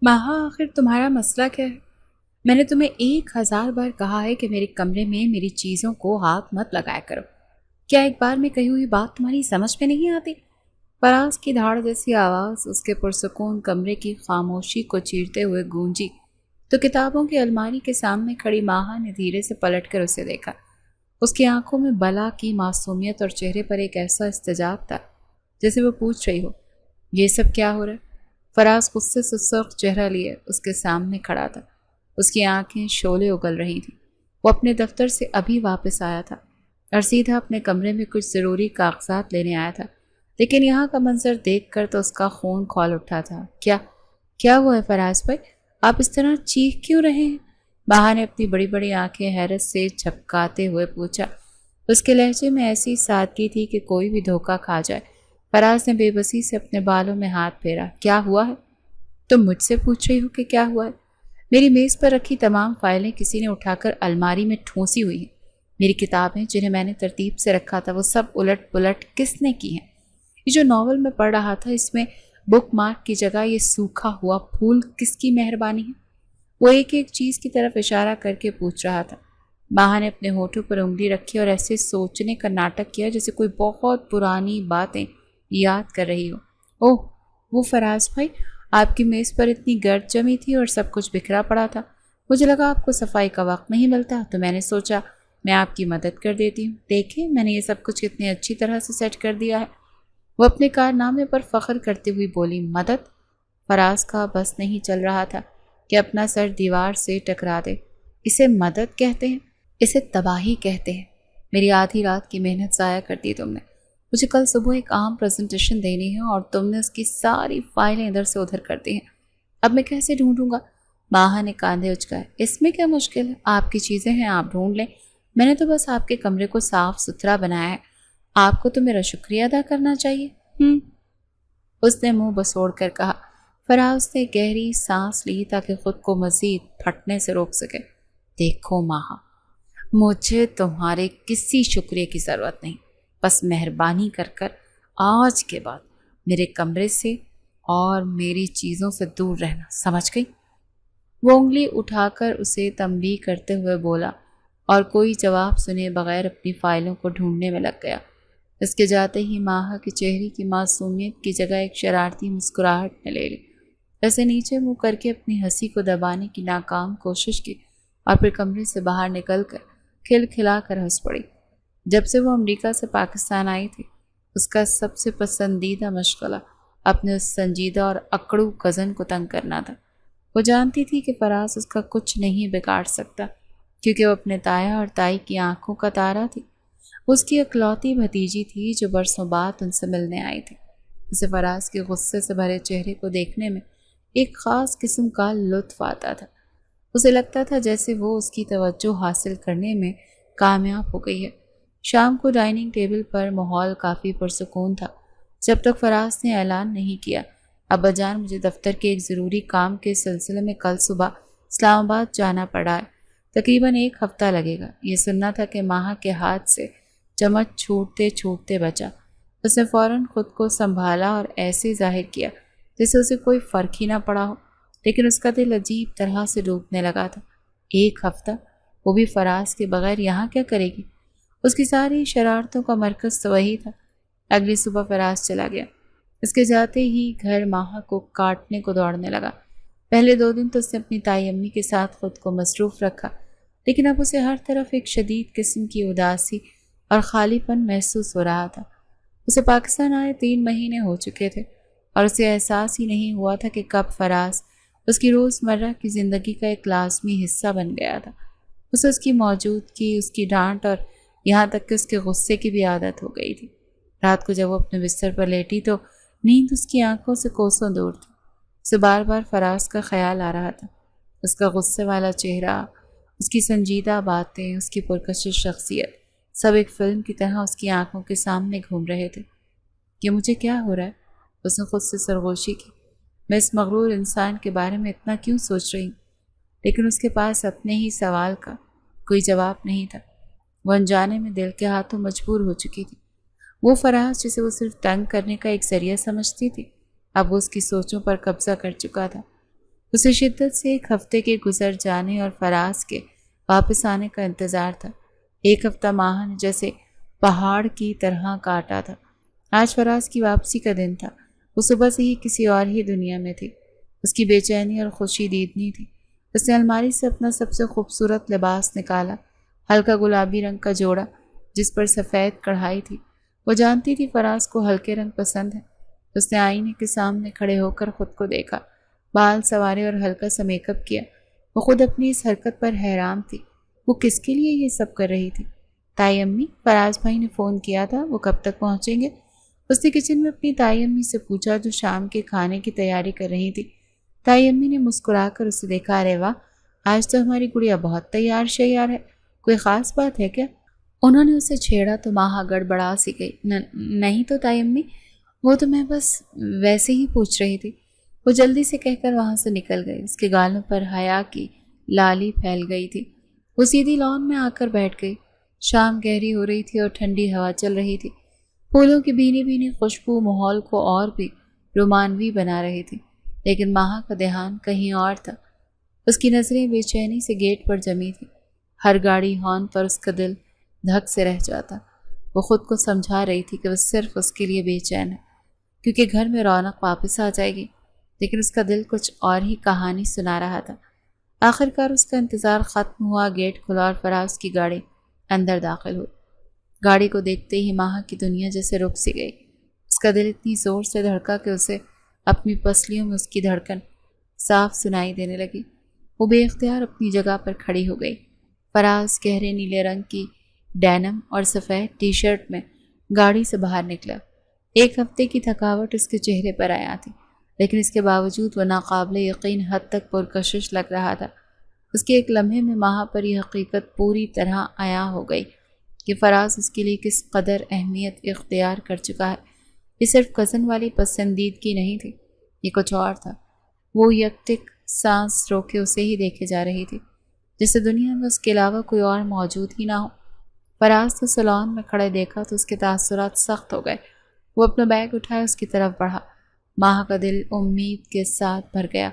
ماہا آخر تمہارا مسئلہ کیا ہے؟ میں نے تمہیں 1000 بار کہا ہے کہ میرے کمرے میں میری چیزوں کو ہاتھ مت لگایا کرو۔ کیا ایک بار میں کہی ہوئی بات تمہاری سمجھ میں نہیں آتی؟ فراز کی دھاڑ جیسی آواز اس کے پرسکون کمرے کی خاموشی کو چیرتے ہوئے گونجی تو کتابوں کی الماری کے سامنے کھڑی ماہا نے دھیرے سے پلٹ کر اسے دیکھا۔ اس کی آنکھوں میں بلا کی معصومیت اور چہرے پر ایک ایسا استجاب تھا جیسے وہ پوچھ رہی ہو، یہ سب کیا ہو رہا ہے؟ فراز غصے سے سرخ چہرہ لیے اس کے سامنے کھڑا تھا۔ اس کی آنکھیں شعلے اگل رہی تھیں۔ وہ اپنے دفتر سے ابھی واپس آیا تھا اور سیدھا اپنے کمرے میں کچھ ضروری کاغذات لینے آیا تھا، لیکن یہاں کا منظر دیکھ کر تو اس کا خون کھول اٹھا تھا۔ کیا ہوا ہے فراز بھائی؟ آپ اس طرح چیخ کیوں رہے ہیں؟ باہا نے اپنی بڑی بڑی آنکھیں حیرت سے جھپکاتے ہوئے پوچھا۔ اس کے لہجے میں ایسی سادگی تھی کہ کوئی بھی دھوکہ کھا جائے۔ فراز نے بے بسی سے اپنے بالوں میں ہاتھ پھیرا۔ کیا ہوا ہے؟ تم مجھ سے پوچھ رہی ہو کہ کیا ہوا ہے؟ میری میز پر رکھی تمام فائلیں کسی نے اٹھا کر الماری میں ٹھونسی ہوئی ہیں۔ میری کتابیں جنہیں میں نے ترتیب سے رکھا تھا وہ سب الٹ پلٹ کس نے کی ہیں؟ یہ جو ناول میں پڑھ رہا تھا اس میں بک مارک کی جگہ یہ سوکھا ہوا پھول کس کی مہربانی ہے؟ وہ ایک ایک چیز کی طرف اشارہ کر کے پوچھ رہا تھا۔ ماہا نے اپنے ہونٹوں پر انگلی رکھی اور ایسے سوچنے کا ناٹک کیا جیسے کوئی بہت پرانی باتیں یاد کر رہی ہو۔ اوہ، وہ فراز بھائی، آپ کی میز پر اتنی گرد جمی تھی اور سب کچھ بکھرا پڑا تھا۔ مجھے لگا آپ کو صفائی کا وقت نہیں ملتا تو میں نے سوچا میں آپ کی مدد کر دیتی ہوں۔ دیکھیں میں نے یہ سب کچھ کتنی اچھی طرح سے سیٹ کر دیا ہے۔ وہ اپنے کارنامے پر فخر کرتے ہوئی بولی۔ مدد؟ فراز کا بس نہیں چل رہا تھا کہ اپنا سر دیوار سے ٹکرا دے۔ اسے مدد کہتے ہیں؟ اسے تباہی کہتے ہیں۔ میری آدھی رات کی محنت ضائع کر دی تم نے۔ مجھے کل صبح ایک عام پریزنٹیشن دینی ہے اور تم نے اس کی ساری فائلیں ادھر سے ادھر کر دی ہیں۔ اب میں کیسے ڈھونڈوں گا؟ ماہا نے کاندھے اچکائے۔ اس میں کیا مشکل ہے؟ آپ کی چیزیں ہیں، آپ ڈھونڈ لیں۔ میں نے تو بس آپ کے کمرے کو صاف ستھرا بنایا ہے۔ آپ کو تو میرا شکریہ ادا کرنا چاہیے۔ اس نے منہ بسوڑ کر کہا۔ فراز نے گہری سانس لی تاکہ خود کو مزید پھٹنے سے روک سکے۔ دیکھو ماہا، مجھے تمہارے کسی شکریہ کی ضرورت نہیں۔ بس مہربانی کر آج کے بعد میرے کمرے سے اور میری چیزوں سے دور رہنا، سمجھ گئی؟ وہ انگلی اٹھا کر اسے تنبیہ کرتے ہوئے بولا اور کوئی جواب سنے بغیر اپنی فائلوں کو ڈھونڈنے میں لگ گیا۔ اس کے جاتے ہی ماہا کے چہرے کی معصومیت کی جگہ ایک شرارتی مسکراہٹ نے لے لی۔ ایسے نیچے منہ کر کے اپنی ہنسی کو دبانے کی ناکام کوشش کی اور پھر کمرے سے باہر نکل کر کھل کھلا کر ہنس پڑی۔ جب سے وہ امریکہ سے پاکستان آئی تھی اس کا سب سے پسندیدہ مشغلہ اپنے اس سنجیدہ اور اکڑو کزن کو تنگ کرنا تھا۔ وہ جانتی تھی کہ فراز اس کا کچھ نہیں بگاڑ سکتا کیونکہ وہ اپنے تایا اور تائی کی آنکھوں کا تارا تھی۔ اس کی اکلوتی بھتیجی تھی جو برسوں بعد ان سے ملنے آئی تھی۔ اسے فراز کے غصے سے بھرے چہرے کو دیکھنے میں ایک خاص قسم کا لطف آتا تھا۔ اسے لگتا تھا جیسے وہ اس کی توجہ حاصل کرنے میں کامیاب ہو گئی ہے۔ شام کو ڈائننگ ٹیبل پر ماحول کافی پرسکون تھا جب تک فراز نے اعلان نہیں کیا، ابا جان مجھے دفتر کے ایک ضروری کام کے سلسلے میں کل صبح اسلام آباد جانا پڑا ہے۔ تقریباً 1 ہفتہ لگے گا۔ یہ سننا تھا کہ ماہا کے ہاتھ سے چمچ چھوٹتے چھوٹتے بچا۔ اس نے فوراً خود کو سنبھالا اور ایسے ظاہر کیا جیسے اسے کوئی فرق ہی نہ پڑا ہو، لیکن اس کا دل عجیب طرح سے ڈوبنے لگا تھا۔ 1 ہفتہ؟ وہ بھی فراز کے بغیر یہاں کیا کرے گی؟ اس کی ساری شرارتوں کا مرکز تو وہی تھا۔ اگلی صبح فراز چلا گیا۔ اس کے جاتے ہی گھر ماہا کو کاٹنے کو دوڑنے لگا۔ پہلے 2 دن تو اس نے اپنی تائی امی کے ساتھ خود کو مصروف رکھا، لیکن اب اسے ہر طرف ایک شدید قسم کی اداسی اور خالی پن محسوس ہو رہا تھا۔ اسے پاکستان آئے 3 مہینے ہو چکے تھے اور اسے احساس ہی نہیں ہوا تھا کہ کب فراز اس کی روزمرہ کی زندگی کا ایک لازمی حصہ بن گیا تھا۔ اسے اس کی موجودگی، اس کی ڈانٹ اور یہاں تک کہ اس کے غصے کی بھی عادت ہو گئی تھی۔ رات کو جب وہ اپنے بستر پر لیٹی تو نیند اس کی آنکھوں سے کوسوں دور تھی۔ اسے بار بار فراز کا خیال آ رہا تھا۔ اس کا غصے والا چہرہ، اس کی سنجیدہ باتیں، اس کی پرکشش شخصیت، سب ایک فلم کی طرح اس کی آنکھوں کے سامنے گھوم رہے تھے۔ کہ مجھے کیا ہو رہا ہے؟ اس نے خود سے سرگوشی کی۔ میں اس مغرور انسان کے بارے میں اتنا کیوں سوچ رہی ہوں؟ لیکن اس کے پاس اپنے ہی سوال کا کوئی جواب نہیں تھا۔ وہ انجانے میں دل کے ہاتھوں مجبور ہو چکی تھی۔ وہ فراز جسے وہ صرف تنگ کرنے کا ایک ذریعہ سمجھتی تھی اب وہ اس کی سوچوں پر قبضہ کر چکا تھا۔ اسے شدت سے ایک ہفتے کے گزر جانے اور فراز کے واپس آنے کا انتظار تھا۔ ایک ہفتہ ماہا نے جیسے پہاڑ کی طرح کاٹا تھا۔ آج فراز کی واپسی کا دن تھا۔ وہ صبح سے ہی کسی اور ہی دنیا میں تھی۔ اس کی بے چینی اور خوشی دیدنی تھی۔ اس نے الماری سے اپنا سب سے خوبصورت لباس نکالا، ہلکا گلابی رنگ کا جوڑا جس پر سفید کڑھائی تھی۔ وہ جانتی تھی فراز کو ہلکے رنگ پسند ہے۔ اس نے آئینے کے سامنے کھڑے ہو کر خود کو دیکھا، بال سنوارے اور ہلکا سا میک اپ کیا۔ وہ خود اپنی اس حرکت پر حیران تھی۔ وہ کس کے لیے یہ سب کر رہی تھی؟ تائی امی، فراز بھائی نے فون کیا تھا، وہ کب تک پہنچیں گے؟ اس نے کچن میں اپنی تائی امی سے پوچھا جو شام کے کھانے کی تیاری کر رہی تھی۔ تائی امی نے مسکرا کر اسے دیکھا۔ ارے واہ، آج تو ہماری گڑیا بہت تیار شیار ہے، کوئی خاص بات ہے کیا؟ انہوں نے اسے چھیڑا تو ماہا گڑبڑا سی گئی۔ نہیں تو تائی امی، وہ تو میں بس ویسے ہی پوچھ رہی تھی۔ وہ جلدی سے کہہ کر وہاں سے نکل گئی۔ اس کے گالوں پر حیا کی لالی پھیل گئی تھی۔ وہ سیدھی لان میں آ کر بیٹھ گئی۔ شام گہری ہو رہی تھی اور ٹھنڈی ہوا چل رہی تھی۔ پھولوں کی بھینی بھینی خوشبو ماحول کو اور بھی رومانوی بنا رہی تھی، لیکن ماہا کا دھیان کہیں اور تھا۔ اس کی نظریں بے چینی سے گیٹ پر جمی تھی۔ ہر گاڑی ہارن پر اس کا دل دھک سے رہ جاتا۔ وہ خود کو سمجھا رہی تھی کہ وہ صرف اس کے لیے بے چین ہے، کیونکہ گھر میں رونق واپس آ جائے گی، لیکن اس کا دل کچھ اور ہی کہانی سنا رہا تھا۔ آخر کار اس کا انتظار ختم ہوا، گیٹ کھلا اور فراز کی گاڑی اندر داخل ہوئی۔ گاڑی کو دیکھتے ہی ماہا کی دنیا جیسے رک سی گئی۔ اس کا دل اتنی زور سے دھڑکا کہ اسے اپنی پسلیوں میں اس کی دھڑکن صاف سنائی دینے لگی۔ وہ بے اختیار اپنی جگہ پر کھڑی ہو گئی۔ فراز گہرے نیلے رنگ کی ڈینم اور سفید ٹی شرٹ میں گاڑی سے باہر نکلا۔ ایک ہفتے کی تھکاوٹ اس کے چہرے پر آیا تھی، لیکن اس کے باوجود وہ ناقابل یقین حد تک پرکشش لگ رہا تھا۔ اس کے ایک لمحے میں ماہا پر یہ حقیقت پوری طرح عیاں ہو گئی کہ فراز اس کے لیے کس قدر اہمیت اختیار کر چکا ہے۔ یہ صرف کزن والی پسندیدگی نہیں تھی، یہ کچھ اور تھا۔ وہ یکتک سانس روکے اسے ہی دیکھے جا رہی تھی، جیسے دنیا میں اس کے علاوہ کوئی اور موجود ہی نہ ہو۔ فراز کو سالن میں کھڑے دیکھا تو اس کے تاثرات سخت ہو گئے۔ وہ اپنا بیگ اٹھائے اس کی طرف بڑھا۔ ماہا کا دل امید کے ساتھ بھر گیا۔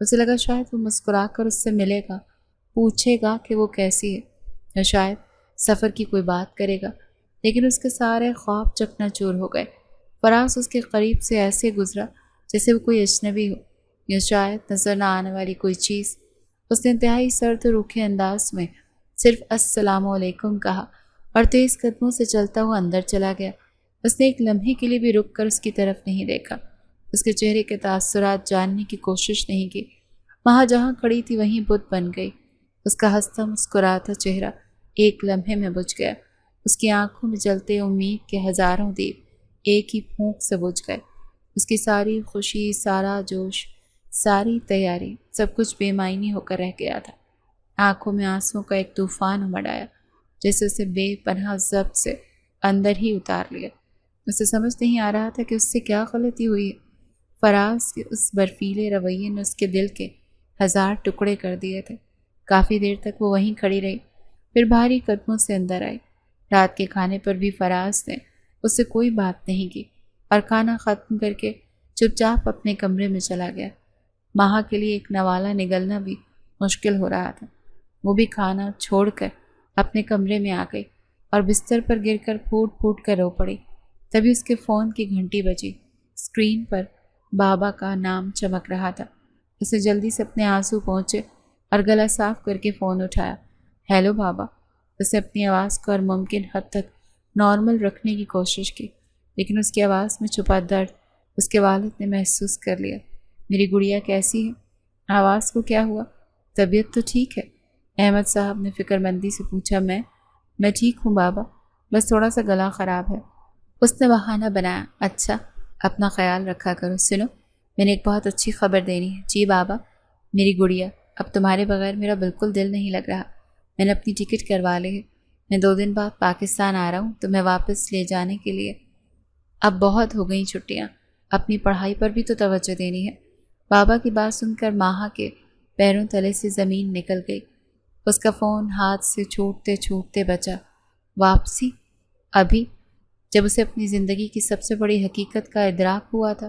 اسے لگا شاید وہ مسکرا کر اس سے ملے گا، پوچھے گا کہ وہ کیسی ہے، یا شاید سفر کی کوئی بات کرے گا، لیکن اس کے سارے خواب چکنا چور ہو گئے۔ فراز اس کے قریب سے ایسے گزرا جیسے وہ کوئی اجنبی ہو، یا شاید نظر نہ آنے والی کوئی چیز۔ اس نے انتہائی سرد و روکھے انداز میں صرف السلام علیکم کہا اور تیز قدموں سے چلتا ہوا اندر چلا گیا۔ اس نے ایک لمحے کے لیے بھی رک کر اس کی طرف نہیں دیکھا، اس کے چہرے کے تاثرات جاننے کی کوشش نہیں کی۔ وہاں جہاں کھڑی تھی وہیں بت بن گئی۔ اس کا ہنستا مسکراتا چہرہ ایک لمحے میں بجھ گیا۔ اس کی آنکھوں میں جلتے امید کے ہزاروں دیپ ایک ہی پھونک سے بجھ گئے۔ اس کی ساری خوشی، سارا جوش، ساری تیاری، سب کچھ بے معنی ہو کر رہ گیا تھا۔ آنکھوں میں آنسوں کا ایک طوفان امڑ آیا، جیسے اسے بے پناہ ضبط سے اندر ہی اتار لیا۔ اسے سمجھ نہیں آ رہا تھا کہ اس سے کیا غلطی ہوئی ہے۔ فراز کے اس برفیلے رویے نے اس کے دل کے 1000 ٹکڑے کر دیے تھے۔ کافی دیر تک وہ وہیں کھڑی رہی، پھر بھاری قدموں سے اندر آئی۔ رات کے کھانے پر بھی فراز نے اس سے کوئی بات نہیں کی اور کھانا ختم کر کے چپ چاپ اپنے کمرے میں چلا گیا۔ ماہا کے لیے ایک نوالہ نگلنا بھی مشکل ہو رہا تھا۔ وہ بھی کھانا چھوڑ کر اپنے کمرے میں آ گئی اور بستر پر گر کر پھوٹ پھوٹ کر رو پڑی۔ تبھی اس کے فون کی گھنٹی بجی۔ اسکرین پر بابا کا نام چمک رہا تھا۔ اسے جلدی سے اپنے آنسو پہنچے اور گلا صاف کر کے فون اٹھایا۔ ہیلو بابا۔ اسے اپنی آواز کو اور ممکن حد تک نارمل رکھنے کی کوشش کی، لیکن اس کی آواز میں چھپا درد اس کے والد نے محسوس کر لیا۔ میری گڑیا کیسی ہے؟ آواز کو کیا ہوا؟ طبیعت تو ٹھیک ہے؟ احمد صاحب نے فکر مندی سے پوچھا۔ میں ٹھیک ہوں بابا، بس تھوڑا سا گلا خراب ہے۔ اس نے بہانہ بنایا۔ اچھا، اپنا خیال رکھا کرو۔ سنو، میں نے ایک بہت اچھی خبر دینی ہے۔ جی بابا۔ میری گڑیا، اب تمہارے بغیر میرا بالکل دل نہیں لگ رہا۔ میں نے اپنی ٹکٹ کروا لی ہے۔ میں 2 دن بعد پاکستان آ رہا ہوں تمہیں واپس لے جانے کے لیے۔ اب بہت ہو گئیں چھٹیاں، اپنی پڑھائی پر بھی تو توجہ دینی ہے۔ بابا کی بات سن کر ماہا کے پیروں تلے سے زمین نکل گئی۔ اس کا فون ہاتھ سے چھوٹتے چھوٹتے بچا۔ واپسی؟ ابھی؟ جب اسے اپنی زندگی کی سب سے بڑی حقیقت کا ادراک ہوا تھا۔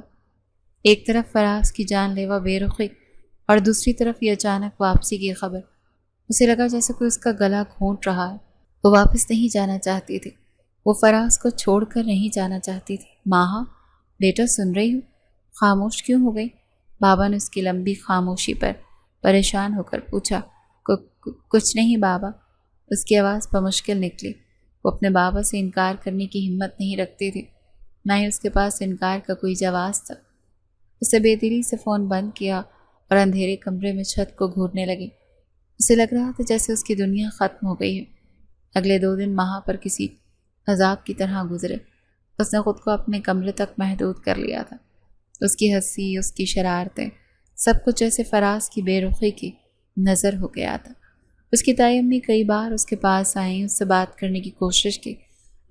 ایک طرف فراز کی جان لیوا بے رخی اور دوسری طرف یہ اچانک واپسی کی خبر۔ اسے لگا جیسے کوئی اس کا گلا گھونٹ رہا ہے۔ وہ واپس نہیں جانا چاہتی تھی، وہ فراز کو چھوڑ کر نہیں جانا چاہتی تھی۔ ماہا، بیٹا سن رہی ہوں؟ خاموش کیوں ہو گئی؟ بابا نے اس کی لمبی خاموشی پر پریشان ہو کر پوچھا۔ کچھ نہیں بابا، اس کی آواز بمشکل نکلی۔ وہ اپنے بابا سے انکار کرنے کی ہمت نہیں رکھتی تھی، نہ ہی اس کے پاس انکار کا کوئی جواز تھا۔ اسے بے دلی سے فون بند کیا اور اندھیرے کمرے میں چھت کو گھورنے لگی۔ اسے لگ رہا تھا جیسے اس کی دنیا ختم ہو گئی ہے۔ اگلے 2 دن ماہا پر کسی عذاب کی طرح گزرے۔ اس نے خود کو اپنے کمرے تک محدود کر لیا تھا۔ اس کی ہنسی، اس کی شرارتیں، سب کچھ جیسے فراز کی بے رخی کی نظر ہو گیا تھا۔ اس کی تائی امی کئی بار اس کے پاس آئیں، اس سے بات کرنے کی کوشش کی،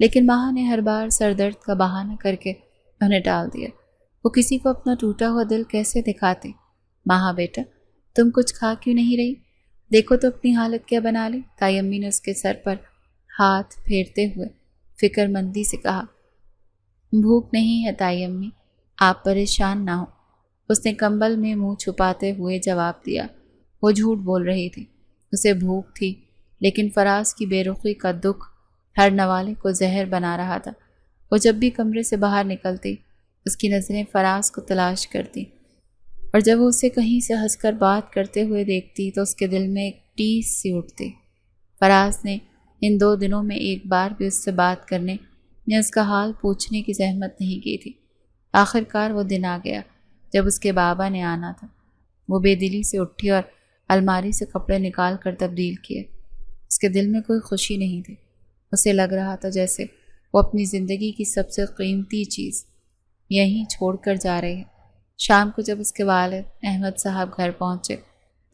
لیکن ماہا نے ہر بار سر درد کا بہانہ کر کے انہیں ٹال دیا۔ وہ کسی کو اپنا ٹوٹا ہوا دل کیسے دکھاتی؟ ماہا بیٹا، تم کچھ کھا کیوں نہیں رہی؟ دیکھو تو اپنی حالت کیا بنا لی۔ تائی امی نے اس کے سر پر ہاتھ پھیرتے ہوئے فکر مندی سے کہا۔ بھوک نہیں ہے تائی امی، آپ پریشان نہ ہوں، اس نے کمبل میں منہ چھپاتے ہوئے جواب دیا۔ وہ جھوٹ بول رہی تھی، اسے بھوک تھی، لیکن فراز کی بے رخی کا دکھ ہر نوالے کو زہر بنا رہا تھا۔ وہ جب بھی کمرے سے باہر نکلتی، اس کی نظریں فراز کو تلاش کرتی، اور جب وہ اسے کہیں سے ہنس کر بات کرتے ہوئے دیکھتی تو اس کے دل میں ایک ٹیس سی اٹھتی۔ فراز نے ان 2 دنوں میں ایک بار بھی اس سے بات کرنے یا اس کا حال پوچھنے کی زحمت نہیں کی تھی۔ آخر کار وہ دن آ گیا جب اس کے بابا نے آنا تھا۔ وہ بے دلی سے اٹھی اور الماری سے کپڑے نکال کر تبدیل کیے۔ اس کے دل میں کوئی خوشی نہیں تھی۔ اسے لگ رہا تھا جیسے وہ اپنی زندگی کی سب سے قیمتی چیز یہیں چھوڑ کر جا رہی ہے۔ شام کو جب اس کے والد احمد صاحب گھر پہنچے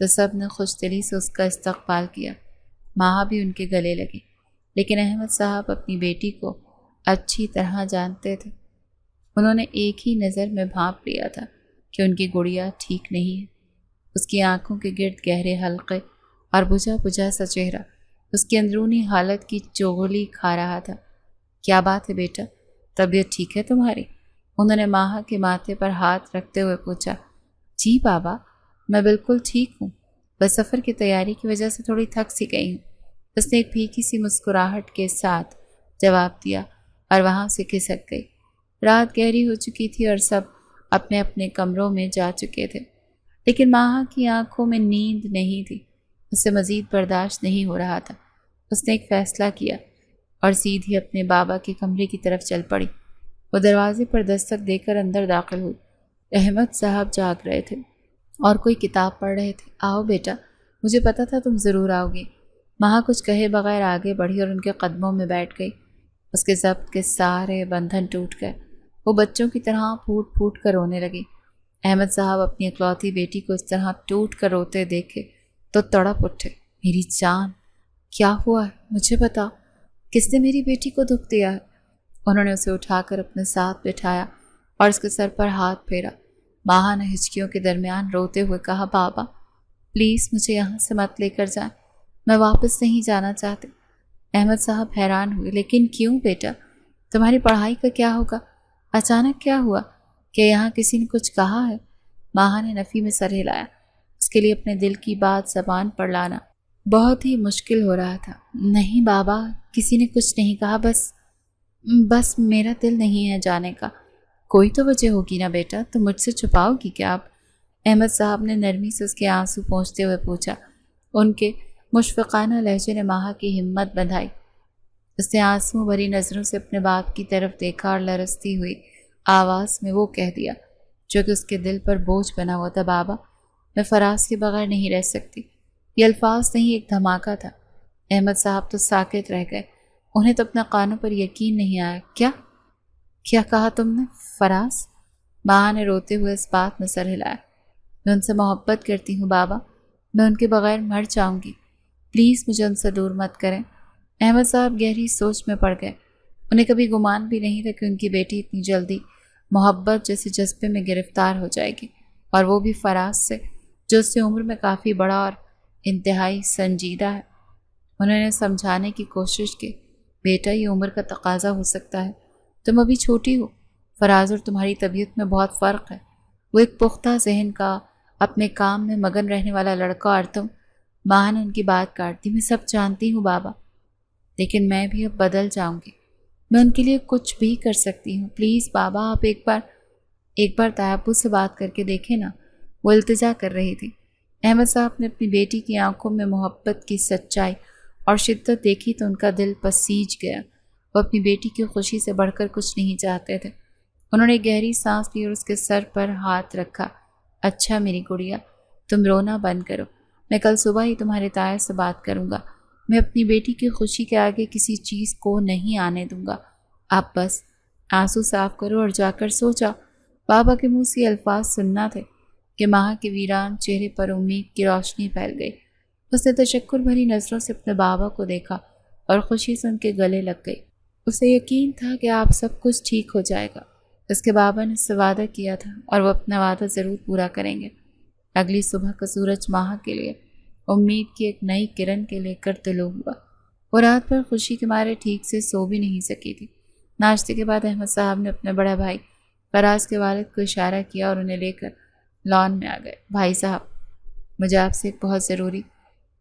تو سب نے خوش دلی سے اس کا استقبال کیا۔ ماہا بھی ان کے گلے لگی، لیکن احمد صاحب اپنی بیٹی کو اچھی طرح جانتے تھے۔ انہوں نے ایک ہی نظر میں بھانپ لیا تھا کہ ان کی گڑیا ٹھیک نہیں ہے۔ اس کی آنکھوں کے گرد گہرے حلقے اور بجھا بجھا سا چہرہ اس کی اندرونی حالت کی چغلی کھا رہا تھا۔ کیا بات ہے بیٹا، طبیعت ٹھیک ہے تمہاری؟ انہوں نے ماہا کے ماتھے پر ہاتھ رکھتے ہوئے پوچھا۔ جی بابا، میں بالکل ٹھیک ہوں، بس سفر کی تیاری کی وجہ سے تھوڑی تھک سی گئی ہوں، اس نے ایک پھیکی سی مسکراہٹ کے ساتھ جواب دیا اور وہاں سے کھسک گئی۔ رات گہری ہو چکی تھی اور سب اپنے اپنے کمروں میں جا چکے تھے، لیکن ماہا کی آنکھوں میں نیند نہیں تھی۔ اسے مزید برداشت نہیں ہو رہا تھا۔ اس نے ایک فیصلہ کیا اور سیدھی اپنے بابا کے کمرے کی طرف چل پڑی۔ وہ دروازے پر دستک دے کر اندر داخل ہوئی۔ احمد صاحب جاگ رہے تھے اور کوئی کتاب پڑھ رہے تھے۔ آؤ بیٹا، مجھے پتا تھا تم ضرور آؤ گی۔ ماہا کچھ کہے بغیر آگے بڑھی اور ان کے قدموں میں بیٹھ گئی۔ اس کے ضبط کے سارے بندھن ٹوٹ گئے۔ وہ بچوں کی طرح پھوٹ پھوٹ کر رونے لگی۔ احمد صاحب اپنی اکلوتی بیٹی کو اس طرح ٹوٹ کر روتے دیکھے تو تڑپ اٹھے۔ میری جان، کیا ہوا ہے؟ مجھے بتا، کس نے میری بیٹی کو دکھ دیا ہے؟ انہوں نے اسے اٹھا کر اپنے ساتھ بٹھایا اور اس کے سر پر ہاتھ پھیرا۔ ماہا نے ہچکیوں کے درمیان روتے ہوئے کہا، بابا پلیز مجھے یہاں سے مت لے کر جائیں، میں واپس نہیں جانا چاہتے۔ احمد صاحب حیران ہوئے۔ لیکن کیوں بیٹا، تمہاری پڑھائی کا کیا ہوگا؟ اچانک کیا ہوا؟ کیا یہاں کسی نے کچھ کہا ہے؟ ماہا نے نفی میں سر ہلایا۔ اس کے لیے اپنے دل کی بات زبان پر لانا بہت ہی مشکل ہو رہا تھا۔ نہیں بابا، کسی نے کچھ نہیں کہا، بس میرا دل نہیں ہے جانے کا۔ کوئی تو وجہ ہوگی نا بیٹا، تم مجھ سے چھپاؤ گی کیا؟ آپ احمد صاحب نے نرمی سے اس کے آنسو پونچھتے ہوئے پوچھا۔ ان کے مشفقانہ لہجے نے ماہا کی ہمت بندھائی۔ اس نے آنسو بھری نظروں سے اپنے باپ کی طرف دیکھا اور لرزتی ہوئی آواز میں وہ کہہ دیا جو کہ اس کے دل پر بوجھ بنا ہوا تھا، بابا میں فراز کے بغیر نہیں رہ سکتی۔ یہ الفاظ نہیں، ایک دھماکہ تھا۔ احمد صاحب تو ساکت رہ گئے، انہیں تو اپنا کانوں پر یقین نہیں آیا۔ کیا کہا تم نے؟ فراز؟ ماہا نے روتے ہوئے اس بات میں سر ہلایا۔ میں ان سے محبت کرتی ہوں بابا، میں ان کے بغیر مر جاؤں گی، پلیز مجھے ان سے دور مت کریں۔ احمد صاحب گہری سوچ میں پڑ گئے۔ انہیں کبھی گمان بھی نہیں تھا کہ ان کی بیٹی اتنی جلدی محبت جیسے جذبے میں گرفتار ہو جائے گی، اور وہ بھی فراز سے، جو اس سے عمر میں کافی بڑا اور انتہائی سنجیدہ ہے۔ انہوں نے سمجھانے کی کوشش کی، بیٹا یہ عمر کا تقاضا ہو سکتا ہے، تم ابھی چھوٹی ہو، فراز اور تمہاری طبیعت میں بہت فرق ہے۔ وہ ایک پختہ ذہن کا اپنے کام میں مگن رہنے والا لڑکا اور تم۔ ماں نے ان کی بات کاٹ دی۔ میں سب جانتی ہوں بابا، لیکن میں بھی اب بدل جاؤں گی۔ میں ان کے لیے کچھ بھی کر سکتی ہوں۔ پلیز بابا، آپ ایک بار تیابو سے بات کر کے دیکھیں نا، وہ التجا کر رہی تھی۔ احمد صاحب نے اپنی بیٹی کی آنکھوں میں محبت کی سچائی اور شدت دیکھی تو ان کا دل پسیج گیا۔ وہ اپنی بیٹی کی خوشی سے بڑھ کر کچھ نہیں چاہتے تھے۔ انہوں نے گہری سانس لی اور اس کے سر پر ہاتھ رکھا۔ اچھا میری گڑیا، تم رونا بند کرو۔ میں کل صبح ہی تمہارے طاہر سے بات کروں گا۔ میں اپنی بیٹی کی خوشی کے آگے کسی چیز کو نہیں آنے دوں گا۔ آپ بس آنسو صاف کرو اور جا کر سو جاؤ۔ بابا کے منہ سے الفاظ سننا تھے کہ ماں کے ویران چہرے پر امید کی روشنی پھیل گئی۔ اس نے تشکر بھری نظروں سے اپنے بابا کو دیکھا اور خوشی سے ان کے گلے لگ گئی۔ اسے یقین تھا کہ آپ سب کچھ ٹھیک ہو جائے گا۔ اس کے بابا نے اس سے وعدہ کیا تھا اور وہ اپنا وعدہ ضرور پورا کریں گے۔ اگلی صبح کا سورج ماہ کے لیے امید کی ایک نئی کرن کے لے کر طلوع ہوا۔ وہ رات بھر خوشی کے مارے ٹھیک سے سو بھی نہیں سکی تھی۔ ناشتے کے بعد احمد صاحب نے اپنے بڑے بھائی فراز کے والد کو اشارہ کیا اور انہیں لے کر لان میں آ گئے۔ بھائی صاحب، مجھے آپ سے ایک بہت ضروری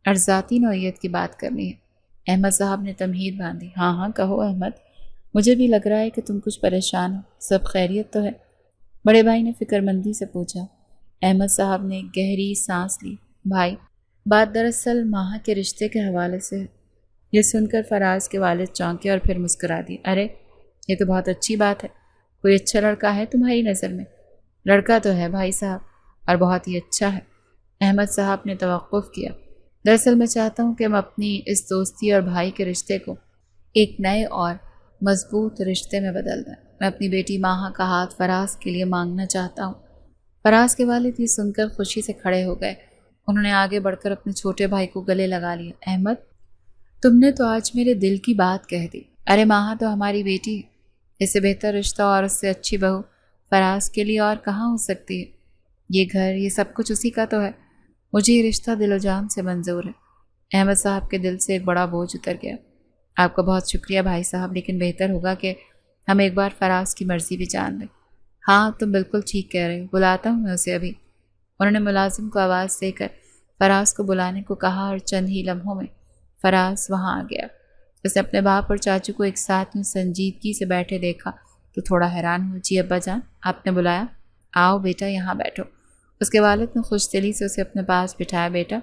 اور ذاتی نوعیت کی بات کرنی ہے۔ احمد صاحب نے تمہید باندھی۔ ہاں ہاں کہو احمد، مجھے بھی لگ رہا ہے کہ تم کچھ پریشان ہو۔ سب خیریت تو ہے؟ بڑے بھائی نے فکر مندی سے پوچھا۔ احمد صاحب نے گہری سانس لی۔ بھائی، بات دراصل ماہ کے رشتے کے حوالے سے ہے۔ یہ سن کر فراز کے والد چونکے اور پھر مسکرا دی۔ ارے، یہ تو بہت اچھی بات ہے۔ کوئی اچھا لڑکا ہے تمہاری نظر میں؟ لڑکا تو ہے بھائی صاحب، اور بہت ہی اچھا ہے۔ احمد صاحب نے توقف کیا۔ دراصل میں چاہتا ہوں کہ ہم اپنی اس دوستی اور بھائی کے رشتے کو ایک نئے اور مضبوط رشتے میں بدل دیں۔ میں اپنی بیٹی ماہا کا ہاتھ فراز کے لیے مانگنا چاہتا ہوں۔ فراز کے والد یہ سن کر خوشی سے کھڑے ہو گئے۔ انہوں نے آگے بڑھ کر اپنے چھوٹے بھائی کو گلے لگا لیا۔ احمد، تم نے تو آج میرے دل کی بات کہہ دی۔ ارے ماہا تو ہماری بیٹی ہے۔ اس سے بہتر رشتہ اور اس سے اچھی بہو فراز کے لیے اور کہاں ہو سکتی ہے؟ یہ گھر، یہ سب کچھ اسی کا تو ہے۔ مجھے یہ رشتہ دل و جان سے منظور ہے۔ احمد صاحب کے دل سے ایک بڑا بوجھ اتر گیا۔ آپ کا بہت شکریہ بھائی صاحب، لیکن بہتر ہوگا کہ ہم ایک بار فراز کی مرضی بھی جان لیں۔ ہاں تم بالکل ٹھیک کہہ رہے ہو، بلاتا ہوں میں اسے ابھی۔ انہوں نے ملازم کو آواز دے کر فراز کو بلانے کو کہا اور چند ہی لمحوں میں فراز وہاں آ گیا۔ اس نے اپنے باپ اور چاچو کو ایک ساتھ میں سنجیدگی سے بیٹھے دیکھا تو تھوڑا حیران ہوا۔ جی ابا جان، آپ نے بلایا؟ آؤ بیٹا یہاں بیٹھو۔ اس کے والد نے خوش دلی سے اسے اپنے پاس بٹھایا۔ بیٹا،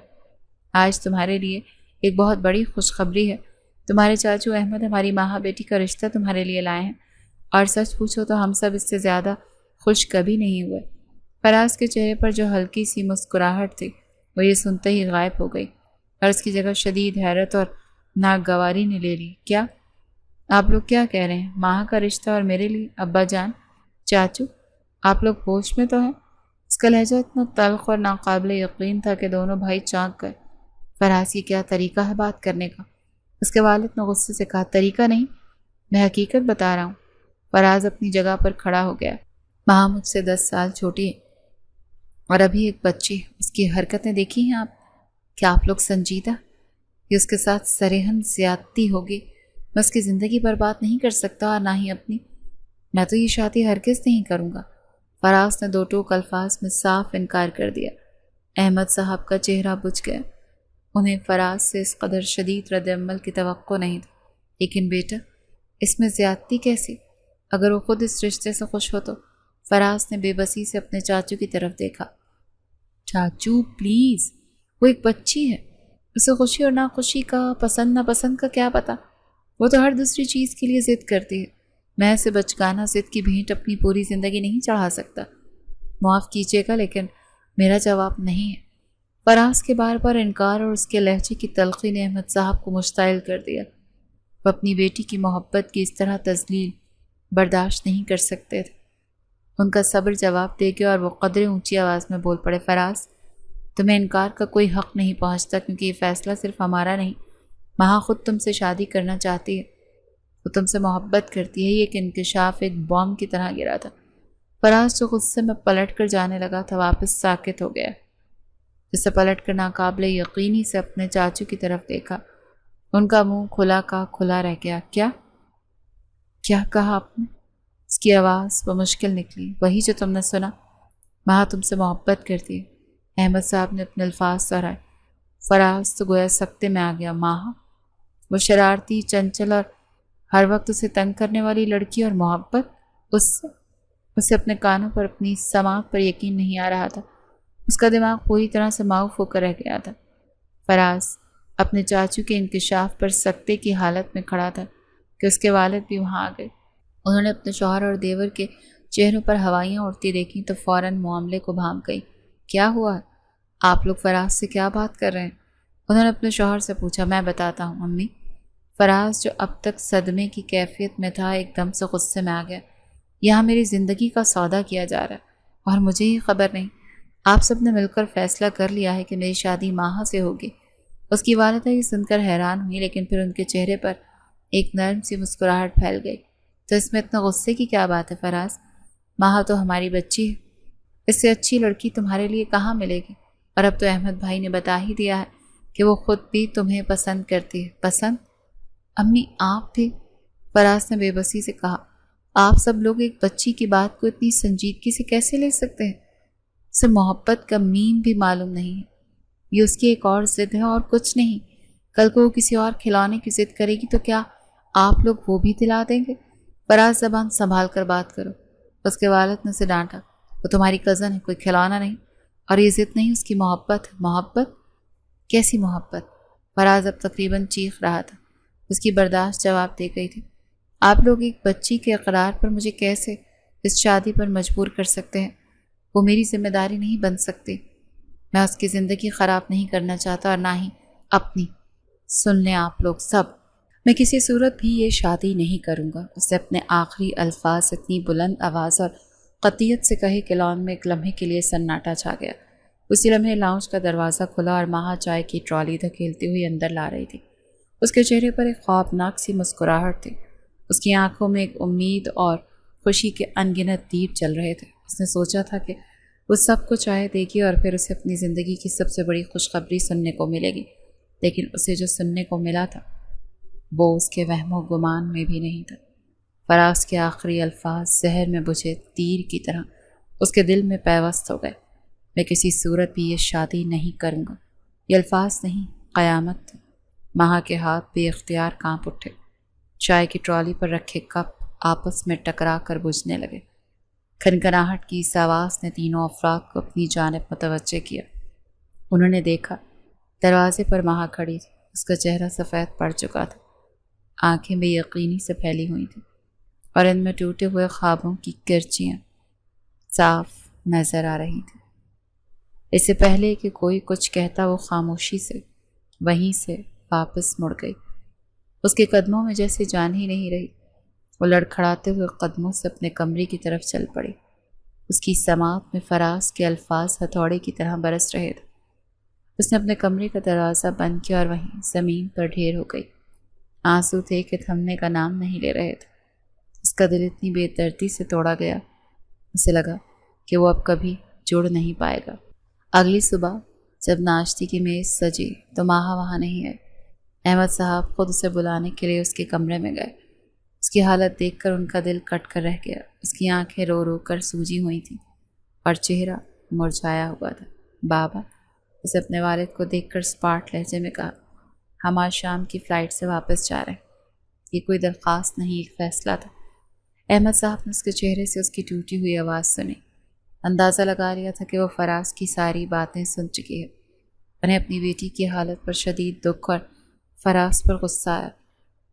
آج تمہارے لیے ایک بہت بڑی خوشخبری ہے۔ تمہارے چاچو احمد ہماری ماہا بیٹی کا رشتہ تمہارے لیے لائے ہیں، اور سچ پوچھو تو ہم سب اس سے زیادہ خوش کبھی نہیں ہوئے۔ فراز کے چہرے پر جو ہلکی سی مسکراہٹ تھی وہ یہ سنتے ہی غائب ہو گئی اور اس کی جگہ شدید حیرت اور ناگواری نے لے لی۔ کیا آپ لوگ کیا کہہ رہے ہیں؟ ماہا کا رشتہ اور میرے لیے؟ ابا جان، چاچو، آپ لوگ ہوش میں تو ہیں؟ اس کا لہجہ اتنا تلخ اور ناقابل یقین تھا کہ دونوں بھائی چونک گئے۔ فراز کی کیا طریقہ ہے بات کرنے کا؟ اس کے والد نے غصے سے کہا۔ طریقہ نہیں، میں حقیقت بتا رہا ہوں۔ فراز اپنی جگہ پر کھڑا ہو گیا۔ ماں مجھ سے 10 سال چھوٹی ہے اور ابھی ایک بچی ہے۔ اس کی حرکتیں دیکھی ہیں آپ؟ کیا آپ لوگ سنجیدہ؟ یہ اس کے ساتھ سرہن زیادتی ہوگی۔ میں اس کی زندگی برباد نہیں کر سکتا اور نہ ہی اپنی۔ میں تو یہ شادی ہرگز نہیں کروں گا۔ فراز نے دو ٹوک الفاظ میں صاف انکار کر دیا۔ احمد صاحب کا چہرہ بجھ گیا۔ انہیں فراز سے اس قدر شدید رد عمل کی توقع نہیں تھی۔ لیکن بیٹا، اس میں زیادتی کیسی؟ اگر وہ خود اس رشتے سے خوش ہو تو؟ فراز نے بے بسی سے اپنے چاچو کی طرف دیکھا۔ چاچو پلیز، وہ ایک بچی ہے۔ اسے خوشی اور ناخوشی کا، پسند ناپسند کا کیا پتا؟ وہ تو ہر دوسری چیز کے لیے ضد کرتی ہے۔ میں اسے بچگانہ ضد کی بھینٹ اپنی پوری زندگی نہیں چڑھا سکتا۔ معاف کیجیے گا لیکن میرا جواب نہیں ہے۔ فراز کے بار بار انکار اور اس کے لہجے کی تلخی نے احمد صاحب کو مشتعل کر دیا۔ وہ اپنی بیٹی کی محبت کی اس طرح تذلیل برداشت نہیں کر سکتے تھے۔ ان کا صبر جواب دے گیا اور وہ قدرے اونچی آواز میں بول پڑے۔ فراز، تمہیں انکار کا کوئی حق نہیں پہنچتا، کیونکہ یہ فیصلہ صرف ہمارا نہیں۔ ماں خود تم سے شادی کرنا چاہتی ہے، وہ تم سے محبت کرتی ہے۔ یہ ایک انکشاف ایک بام کی طرح گرا تھا۔ فراز جو غصے میں پلٹ کر جانے لگا تھا واپس ساکت ہو گیا۔ جسے پلٹ کر ناقابل یقینی سے اپنے چاچو کی طرف دیکھا۔ ان کا منہ کھلا کا کھلا رہ گیا۔ کیا کہا آپ نے؟ اس کی آواز بمشکل نکلی۔ وہی جو تم نے سنا، ماں تم سے محبت کرتی ہے۔ احمد صاحب نے اپنے الفاظ دہرائے۔ فراز تو گویا سکتے میں آ گیا۔ ماہا، وہ شرارتی، چنچل اور ہر وقت اسے تنگ کرنے والی لڑکی، اور محبت اس سے؟ اسے اپنے کانوں پر اپنی سماعت پر یقین نہیں آ رہا تھا۔ اس کا دماغ پوری طرح سے معاف ہو کر رہ گیا تھا۔ فراز اپنے چاچو کے انکشاف پر سکتے کی حالت میں کھڑا تھا کہ اس کے والد بھی وہاں آ گئے۔ انہوں نے اپنے شوہر اور دیور کے چہروں پر ہوائیاں اڑتی دیکھیں تو فوراً معاملے کو بھانپ گئی۔ کیا ہوا ہے؟ آپ لوگ فراز سے کیا بات کر رہے ہیں؟ انہوں نے اپنے شوہر سے پوچھا۔ میں بتاتا ہوں امی۔ فراز جو اب تک صدمے کی کیفیت میں تھا ایک دم سے غصے میں آ گیا۔ یہاں میری زندگی کا سودا کیا جا رہا ہے اور مجھے ہی خبر نہیں۔ آپ سب نے مل کر فیصلہ کر لیا ہے کہ میری شادی ماہا سے ہوگی۔ اس کی والدہ یہ سن کر حیران ہوئی، لیکن پھر ان کے چہرے پر ایک نرم سی مسکراہٹ پھیل گئی۔ تو اس میں اتنا غصے کی کیا بات ہے فراز؟ ماہا تو ہماری بچی ہے، اس سے اچھی لڑکی تمہارے لیے کہاں ملے گی؟ اور اب تو احمد بھائی نے بتا ہی دیا ہے کہ وہ خود بھی تمہیں پسند کرتی ہے۔ پسند؟ امی آپ بھی؟ فراز نے بے بسی سے کہا۔ آپ سب لوگ ایک بچی کی بات کو اتنی سنجیدگی سے کیسے لے سکتے ہیں؟ اسے محبت کا میم بھی معلوم نہیں ہے۔ یہ اس کی ایک اور ضد ہے اور کچھ نہیں۔ کل کو وہ کسی اور کھلونے کی ضد کرے گی تو کیا آپ لوگ وہ بھی دلا دیں گے؟ فراز زبان سنبھال کر بات کرو۔ اس کے والد نے اسے ڈانٹا۔ وہ تمہاری کزن ہے، کوئی کھلونا نہیں، اور یہ ضد نہیں، اس کی محبت ہے۔ محبت؟ کیسی محبت؟ فراز اب تقریباً چیخ رہا تھا۔ اس کی برداشت جواب دے گئی تھی۔ آپ لوگ ایک بچی کے اقرار پر مجھے کیسے اس شادی پر مجبور کر سکتے ہیں؟ وہ میری ذمہ داری نہیں بن سکتی۔ میں اس کی زندگی خراب نہیں کرنا چاہتا اور نہ ہی اپنی۔ سن لیں آپ لوگ سب، میں کسی صورت بھی یہ شادی نہیں کروں گا۔ اسے اپنے آخری الفاظ اتنی بلند آواز اور قطعیت سے کہے کہ لان میں ایک لمحے کے لیے سناٹا چھا گیا۔ اسی لمحے لاؤنج کا دروازہ کھلا اور ماہا چائے کی ٹرالی دھکیلتی ہوئی اندر لا رہی تھی۔ اس کے چہرے پر ایک خوابناک سی مسکراہٹ تھی۔ اس کی آنکھوں میں ایک امید اور خوشی کے انگنت دیپ چل رہے تھے۔ اس نے سوچا تھا کہ وہ سب کو چائے دے گی اور پھر اسے اپنی زندگی کی سب سے بڑی خوشخبری سننے کو ملے گی، لیکن اسے جو سننے کو ملا تھا وہ اس کے وہم و گمان میں بھی نہیں تھا۔ فراز کے آخری الفاظ زہر میں بجھے تیر کی طرح اس کے دل میں پیوست ہو گئے۔ میں کسی صورت بھی یہ شادی نہیں کروں گا۔ یہ الفاظ نہیں، قیامت تھی۔ ماہا کے ہاتھ بے اختیار کانپ اٹھے۔ چائے کی ٹرالی پر رکھے کپ آپس میں ٹکرا کر بجھنے لگے۔ کھنکھناہٹ کی اس آواز نے تینوں افراد کو اپنی جانب متوجہ کیا۔ انہوں نے دیکھا دروازے پر ماہا کھڑی تھی۔ اس کا چہرہ سفید پڑ چکا تھا، آنکھیں بے یقینی سے پھیلی ہوئی تھیں اور ان میں ٹوٹے ہوئے خوابوں کی کرچیاں صاف نظر آ رہی تھیں۔ اس سے پہلے کہ کوئی کچھ کہتا وہ خاموشی سے وہیں سے واپس مڑ گئی۔ اس کے قدموں میں جیسے جان ہی نہیں رہی۔ وہ لڑکھڑاتے ہوئے قدموں سے اپنے کمرے کی طرف چل پڑی۔ اس کی سماعت میں فراز کے الفاظ ہتھوڑے کی طرح برس رہے تھے۔ اس نے اپنے کمرے کا دروازہ بند کیا اور وہیں زمین پر ڈھیر ہو گئی۔ آنسو تھے کہ تھمنے کا نام نہیں لے رہے تھے۔ اس کا دل اتنی بے دردی سے توڑا گیا، اسے لگا کہ وہ اب کبھی جڑ نہیں پائے گا۔ اگلی صبح جب ناشتے کی میز سجی تو ماہا وہاں نہیں آئی۔ احمد صاحب خود اسے بلانے کے لیے اس کے کمرے میں گئے۔ اس کی حالت دیکھ کر ان کا دل کٹ کر رہ گیا۔ اس کی آنکھیں رو رو کر سوجی ہوئی تھیں اور چہرہ مرجھایا ہوا تھا۔ بابا، اسے اپنے والد کو دیکھ کر اسپاٹ لہجے میں کہا، ہم آج شام کی فلائٹ سے واپس جا رہے ہیں۔ یہ کوئی درخواست نہیں، ایک فیصلہ تھا۔ احمد صاحب نے اس کے چہرے سے اس کی ٹوٹی ہوئی آواز سنی۔ اندازہ لگا لیا تھا کہ وہ فراز کی ساری باتیں سن چکی ہے۔ انہیں اپنی بیٹی کی حالت پر شدید دکھ اور فراز پر غصہ آیا۔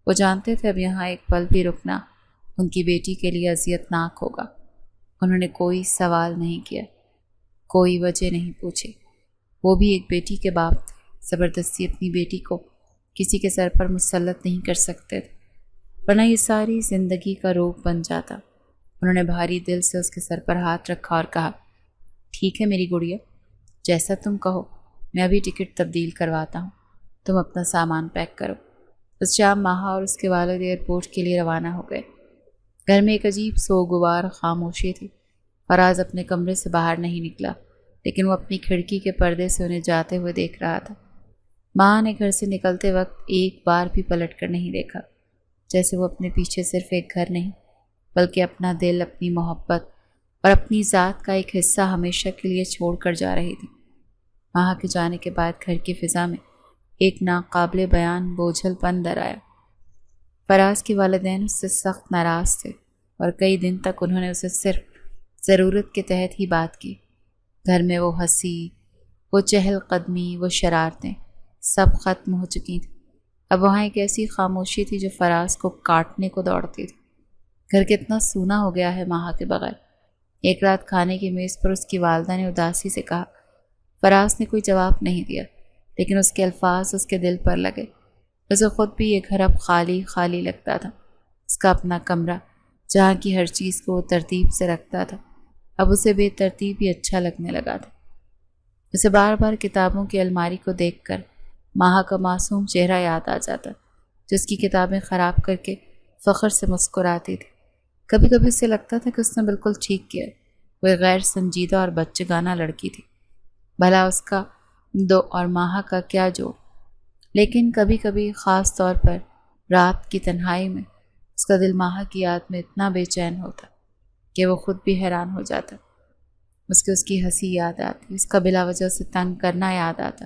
وہ جانتے تھے اب یہاں ایک پل بھی رکنا ان کی بیٹی کے لیے اذیت ناک ہوگا۔ انہوں نے کوئی سوال نہیں کیا، کوئی وجہ نہیں پوچھی۔ وہ بھی ایک بیٹی کے باپ تھے، زبردستی اپنی بیٹی کو کسی کے سر پر مسلط نہیں کر سکتے تھے، ورنہ یہ ساری زندگی کا روگ بن جاتا۔ انہوں نے بھاری دل سے اس کے سر پر ہاتھ رکھا اور کہا، ٹھیک ہے میری گڑیا، جیسا تم کہو، میں ابھی ٹکٹ تبدیل کرواتا ہوں، تم اپنا سامان پیک کرو۔ اس شام ماہا اور اس کے والد ایئرپورٹ کے لیے روانہ ہو گئے۔ گھر میں ایک عجیب سوگوار خاموشی تھی۔ فراز اپنے کمرے سے باہر نہیں نکلا، لیکن وہ اپنی کھڑکی کے پردے سے انہیں جاتے ہوئے دیکھ رہا تھا۔ ماں نے گھر سے نکلتے وقت ایک بار بھی پلٹ کر نہیں دیکھا، جیسے وہ اپنے پیچھے صرف ایک گھر نہیں بلکہ اپنا دل، اپنی محبت اور اپنی ذات کا ایک حصہ ہمیشہ کے لیے چھوڑ کر جا رہی تھی۔ ماہا کے جانے کے بعد گھر کی فضا میں ایک ناقابل بیان بوجھل پن در آیا۔ فراز کے والدین اس سے سخت ناراض تھے اور کئی دن تک انہوں نے اسے صرف ضرورت کے تحت ہی بات کی۔ گھر میں وہ ہنسی، وہ چہل قدمی، وہ شرارتیں سب ختم ہو چکی تھیں۔ اب وہاں ایک ایسی خاموشی تھی جو فراز کو کاٹنے کو دوڑتی تھی۔ گھر کتنا سونا ہو گیا ہے ماہا کے بغیر۔ ایک رات کھانے کی میز پر اس کی والدہ نے اداسی سے کہا۔ فراز نے کوئی جواب نہیں دیا، لیکن اس کے الفاظ اس کے دل پر لگے۔ اسے خود بھی یہ گھر اب خالی خالی لگتا تھا۔ اس کا اپنا کمرہ جہاں کی ہر چیز کو وہ ترتیب سے رکھتا تھا، اب اسے بے ترتیب ہی اچھا لگنے لگا تھا۔ اسے بار بار کتابوں کی الماری کو دیکھ کر ماہا کا معصوم چہرہ یاد آ جاتا، جو اس کی کتابیں خراب کر کے فخر سے مسکراتی تھی۔ کبھی کبھی اسے لگتا تھا کہ اس نے بالکل ٹھیک کیا، وہ ایک غیر سنجیدہ اور بچگانہ لڑکی تھی، بھلا اس کا دو اور ماہا کا کیا جوڑ۔ لیکن کبھی کبھی خاص طور پر رات کی تنہائی میں اس کا دل ماہا کی یاد میں اتنا بے چین ہوتا کہ وہ خود بھی حیران ہو جاتا۔ اس کی ہنسی یاد آتی، اس کا بلا وجہ سے تنگ کرنا یاد آتا،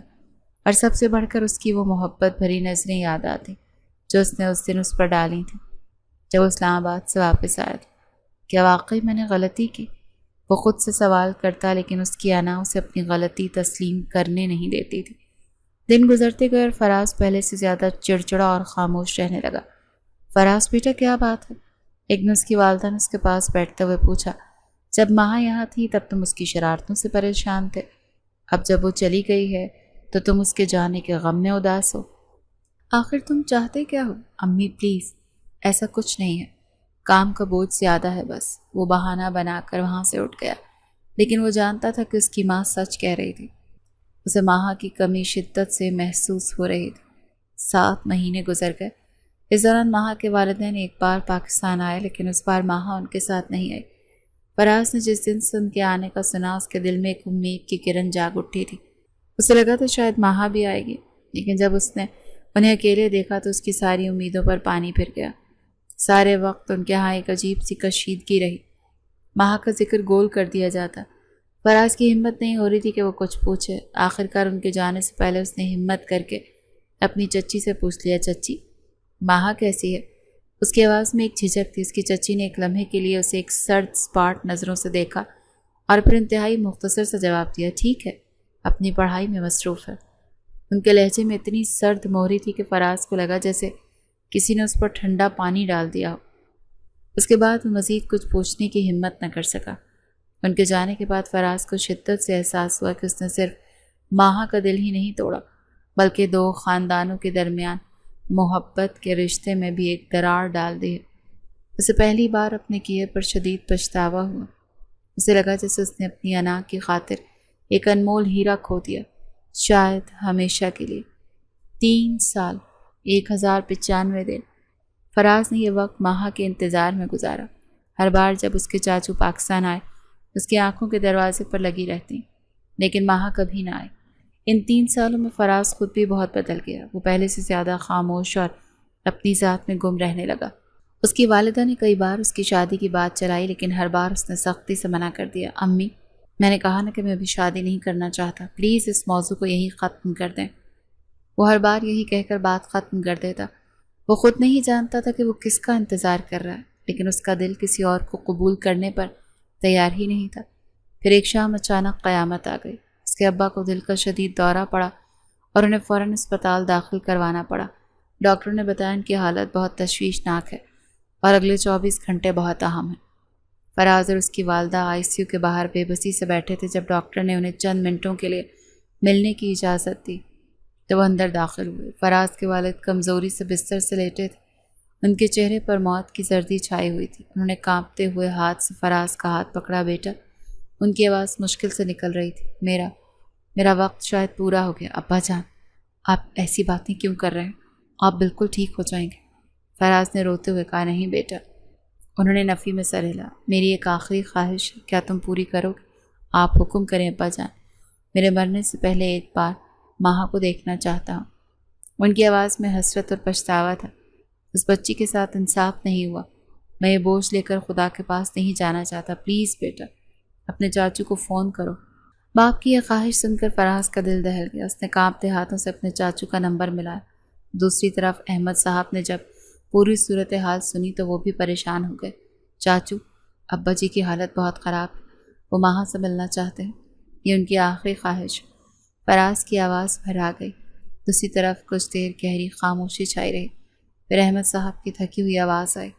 اور سب سے بڑھ کر اس کی وہ محبت بھری نظریں یاد آتی جو اس نے اس دن اس پر ڈالی تھیں جب وہ اسلام آباد سے واپس آیا تھا۔ کیا واقعی میں نے غلطی کی؟ وہ خود سے سوال کرتا، لیکن اس کی انا اسے اپنی غلطی تسلیم کرنے نہیں دیتی تھی۔ دن گزرتے گئے اور فراز پہلے سے زیادہ چڑچڑا اور خاموش رہنے لگا۔ فراز بیٹا کیا بات ہے؟ ایک دن اس کی والدہ نے اس کے پاس بیٹھتے ہوئے پوچھا۔ جب ماہا یہاں تھی تب تم اس کی شرارتوں سے پریشان تھے، اب جب وہ چلی گئی ہے تو تم اس کے جانے کے غم میں اداس ہو۔ آخر تم چاہتے کیا ہو؟ امی پلیز، ایسا کچھ نہیں ہے، کام کا بوجھ زیادہ ہے بس۔ وہ بہانہ بنا کر وہاں سے اٹھ گیا، لیکن وہ جانتا تھا کہ اس کی ماں سچ کہہ رہی تھی۔ اسے ماہا کی کمی شدت سے محسوس ہو رہی تھی۔ 7 مہینے گزر گئے۔ اس دوران ماہا کے والدین ایک بار پاکستان آئے، لیکن اس بار ماہا ان کے ساتھ نہیں آئی۔ فراز نے جس دن سے ان کے آنے کا سنا، اس کے دل میں ایک امید کی کرن جاگ اٹھی تھی۔ اسے لگا تو شاید ماہا بھی آئے گی، لیکن جب اس نے انہیں اکیلے دیکھا تو اس کی ساری امیدوں پر پانی پھر گیا۔ سارے وقت ان کے ہاں ایک عجیب سی کشیدگی رہی۔ ماہا کا ذکر گول کر دیا جاتا۔ فراز کی ہمت نہیں ہو رہی تھی کہ وہ کچھ پوچھے۔ آخرکار ان کے جانے سے پہلے اس نے ہمت کر کے اپنی چچی سے پوچھ لیا، چچی ماہا کیسی ہے؟ اس کی آواز میں ایک جھجک تھی۔ اس کی چچی نے ایک لمحے کے لیے اسے ایک سرد سپاٹ نظروں سے دیکھا اور پھر انتہائی مختصر سا جواب دیا، ٹھیک ہے، اپنی پڑھائی میں مصروف ہے۔ ان کے لہجے میں اتنی سرد مہری تھی کہ فراز کو لگا جیسے کسی نے اس پر ٹھنڈا پانی ڈال دیا ہو۔ اس کے بعد وہ مزید کچھ پوچھنے کی ہمت نہ کر سکا۔ ان کے جانے کے بعد فراز کو شدت سے احساس ہوا کہ اس نے صرف ماہا کا دل ہی نہیں توڑا، بلکہ 2 خاندانوں کے درمیان محبت کے رشتے میں بھی ایک درار ڈال دی ہے۔ اسے پہلی بار اپنے کیے پر شدید پچھتاوا ہوا۔ اسے لگا جیسے اس نے اپنی انا کی خاطر ایک انمول ہیرا کھو دیا، شاید ہمیشہ کے لیے۔ 3 سال 1095 دن فراز نے یہ وقت ماہا کے انتظار میں گزارا۔ ہر بار جب اس کے چاچو پاکستان آئے اس کی آنکھوں کے دروازے پر لگی رہتی، لیکن ماہا کبھی نہ آئے۔ ان 3 سالوں میں فراز خود بھی بہت بدل گیا۔ وہ پہلے سے زیادہ خاموش اور اپنی ذات میں گم رہنے لگا۔ اس کی والدہ نے کئی بار اس کی شادی کی بات چلائی، لیکن ہر بار اس نے سختی سے منع کر دیا۔ امی، میں نے کہا نا کہ میں ابھی شادی نہیں کرنا چاہتا، پلیز اس موضوع کو یہی ختم کر دیں۔ وہ ہر بار یہی کہہ کر بات ختم کر دیتا۔ وہ خود نہیں جانتا تھا کہ وہ کس کا انتظار کر رہا ہے، لیکن اس کا دل کسی اور کو قبول کرنے پر تیار ہی نہیں تھا۔ پھر ایک شام اچانک قیامت آ گئی۔ اس کے ابا کو دل کا شدید دورہ پڑا اور انہیں فوراً اسپتال داخل کروانا پڑا۔ ڈاکٹر نے بتایا ان کی حالت بہت تشویشناک ہے اور اگلے 24 گھنٹے بہت اہم ہیں۔ فراز اور اس کی والدہ ICU کے باہر بے بسی سے بیٹھے تھے۔ جب ڈاکٹر نے انہیں چند منٹوں کے لیے ملنے کی اجازت دی تو وہ اندر داخل ہوئے۔ فراز کے والد کمزوری سے بستر سے لیٹے تھے، ان کے چہرے پر موت کی زردی چھائی ہوئی تھی۔ انہوں نے کانپتے ہوئے ہاتھ سے فراز کا ہاتھ پکڑا۔ بیٹا، ان کی آواز مشکل سے نکل رہی تھی، میرا وقت شاید پورا ہو گیا۔ ابا جان، آپ ایسی باتیں کیوں کر رہے ہیں؟ آپ بالکل ٹھیک ہو جائیں گے۔ فراز نے روتے ہوئے کہا، نہیں بیٹا۔ انہوں نے نفی میں سر ہلا۔ میری ایک آخری خواہش ہے، کیا تم پوری کرو گے؟ آپ حکم کریں ابا جان، میرے مرنے سے پہلے ایک بار ماہا کو دیکھنا چاہتا ہوں۔ ان کی آواز میں حسرت اور پچھتاوا تھا۔ اس بچی کے ساتھ انصاف نہیں ہوا۔ میں یہ بوجھ لے کر خدا کے پاس نہیں جانا چاہتا، پلیز بیٹا، اپنے چاچو کو فون کرو۔ باپ کی یہ خواہش سن کر فراز کا دل دہل گیا۔ اس نے کانپتے ہاتھوں سے اپنے چاچو کا نمبر ملایا۔ دوسری طرف احمد صاحب نے جب پوری صورتحال سنی تو وہ بھی پریشان ہو گئے۔ چاچو، ابا جی کی حالت بہت خراب ہے، وہ ماہا سے ملنا چاہتے ہیں، یہ ان کی آخری خواہش۔ فراز کی آواز بھرا گئی۔ دوسری طرف کچھ دیر گہری خاموشی چھائی رہی، پھر احمد صاحب کی تھکی ہوئی آواز آئی،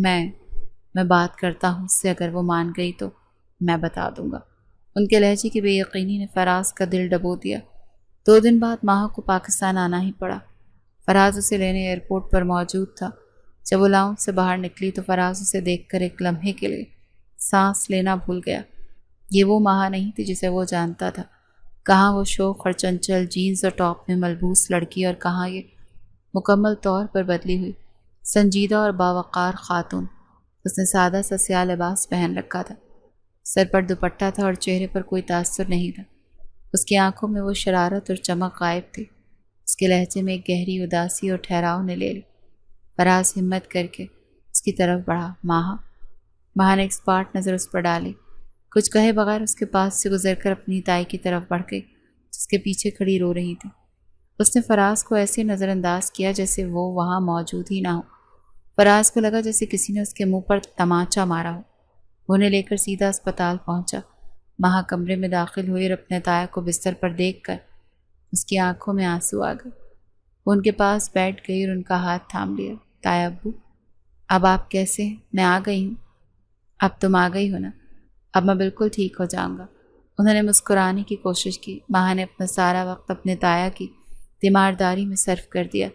میں بات کرتا ہوں اس سے، اگر وہ مان گئی تو میں بتا دوں گا۔ ان کے لہجے کی بے یقینی نے فراز کا دل ڈبو دیا۔ 2 دن بعد ماہا کو پاکستان آنا ہی پڑا۔ فراز اسے لینے ایئرپورٹ پر موجود تھا۔ جب وہ لاؤنج سے باہر نکلی تو فراز اسے دیکھ کر ایک لمحے کے لیے سانس لینا بھول گیا۔ یہ وہ ماہا نہیں تھی جسے وہ جانتا تھا۔ کہاں وہ شوق اور چنچل جینز اور ٹاپ میں ملبوس لڑکی، اور کہاں یہ مکمل طور پر بدلی ہوئی سنجیدہ اور باوقار خاتون۔ اس نے سادہ سا سیاہ لباس پہن رکھا تھا، سر پر دوپٹہ تھا اور چہرے پر کوئی تاثر نہیں تھا۔ اس کی آنکھوں میں وہ شرارت اور چمک غائب تھی۔ اس کے لہجے میں ایک گہری اداسی اور ٹھہراؤ نے لے لی۔ فراز ہمت کر کے اس کی طرف بڑھا۔ ماہا نے ایکسپرٹ نظر اس پر ڈالی، کچھ کہے بغیر اس کے پاس سے گزر کر اپنی تائی کی طرف بڑھ گئی جس کے پیچھے کھڑی رو رہی تھی۔ اس نے فراز کو ایسے نظر انداز کیا جیسے وہ وہاں موجود ہی نہ ہو۔ فراز کو لگا جیسے کسی نے اس کے منہ پر تمانچہ مارا ہو۔ وہ انہیں لے کر سیدھا اسپتال پہنچا۔ ماہا کمرے میں داخل ہوئی اور اپنے تایا کو بستر پر دیکھ کر اس کی آنکھوں میں آنسو آ گئے۔ وہ ان کے پاس بیٹھ گئی اور ان کا ہاتھ تھام لیا۔ تایا ابو، اب آپ کیسے ہیں؟ میں آ گئی ہوں۔ اب تم آ گئی ہو نا؟ اب میں بالکل ٹھیک ہو جاؤں گا۔ انہوں نے مسکرانے کی کوشش کی۔ ماہا نے اپنا سارا وقت اپنے تایا کی تیمارداری میں صرف کر دیا۔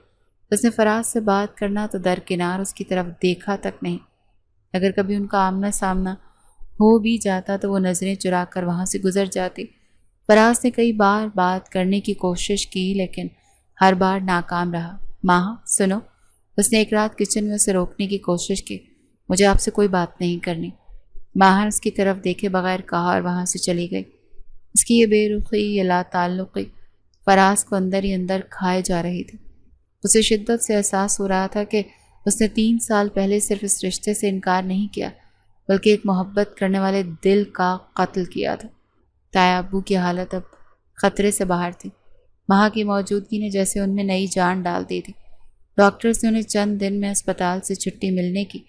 اس نے فراز سے بات کرنا تو درکنار اس کی طرف دیکھا تک نہیں۔ اگر کبھی ان کا آمنا سامنا ہو بھی جاتا تو وہ نظریں چرا کر وہاں سے گزر جاتی۔ فراز نے کئی بار بات کرنے کی کوشش کی لیکن ہر بار ناکام رہا۔ ماہا سنو، اس نے ایک رات کچن میں اسے روکنے کی کوشش کی، مجھے آپ سے کوئی بات نہیں کرنی۔ ماہا نے اس کی طرف دیکھے بغیر کہا اور وہاں سے چلی گئی۔ اس کی یہ بے رخی، یہ لا تعلقی فراز کو اندر ہی اندر کھائے جا رہی تھی۔ اسے شدت سے احساس ہو رہا تھا کہ اس نے 3 سال پہلے صرف اس رشتے سے انکار نہیں کیا بلکہ ایک محبت کرنے والے دل کا قتل کیا تھا۔ تایا ابو کی حالت اب خطرے سے باہر تھی۔ ماہا کی موجودگی نے جیسے ان میں نئی جان ڈال دی تھی۔ ڈاکٹرز نے انہیں چند دن میں اسپتال سے چھٹی ملنے کی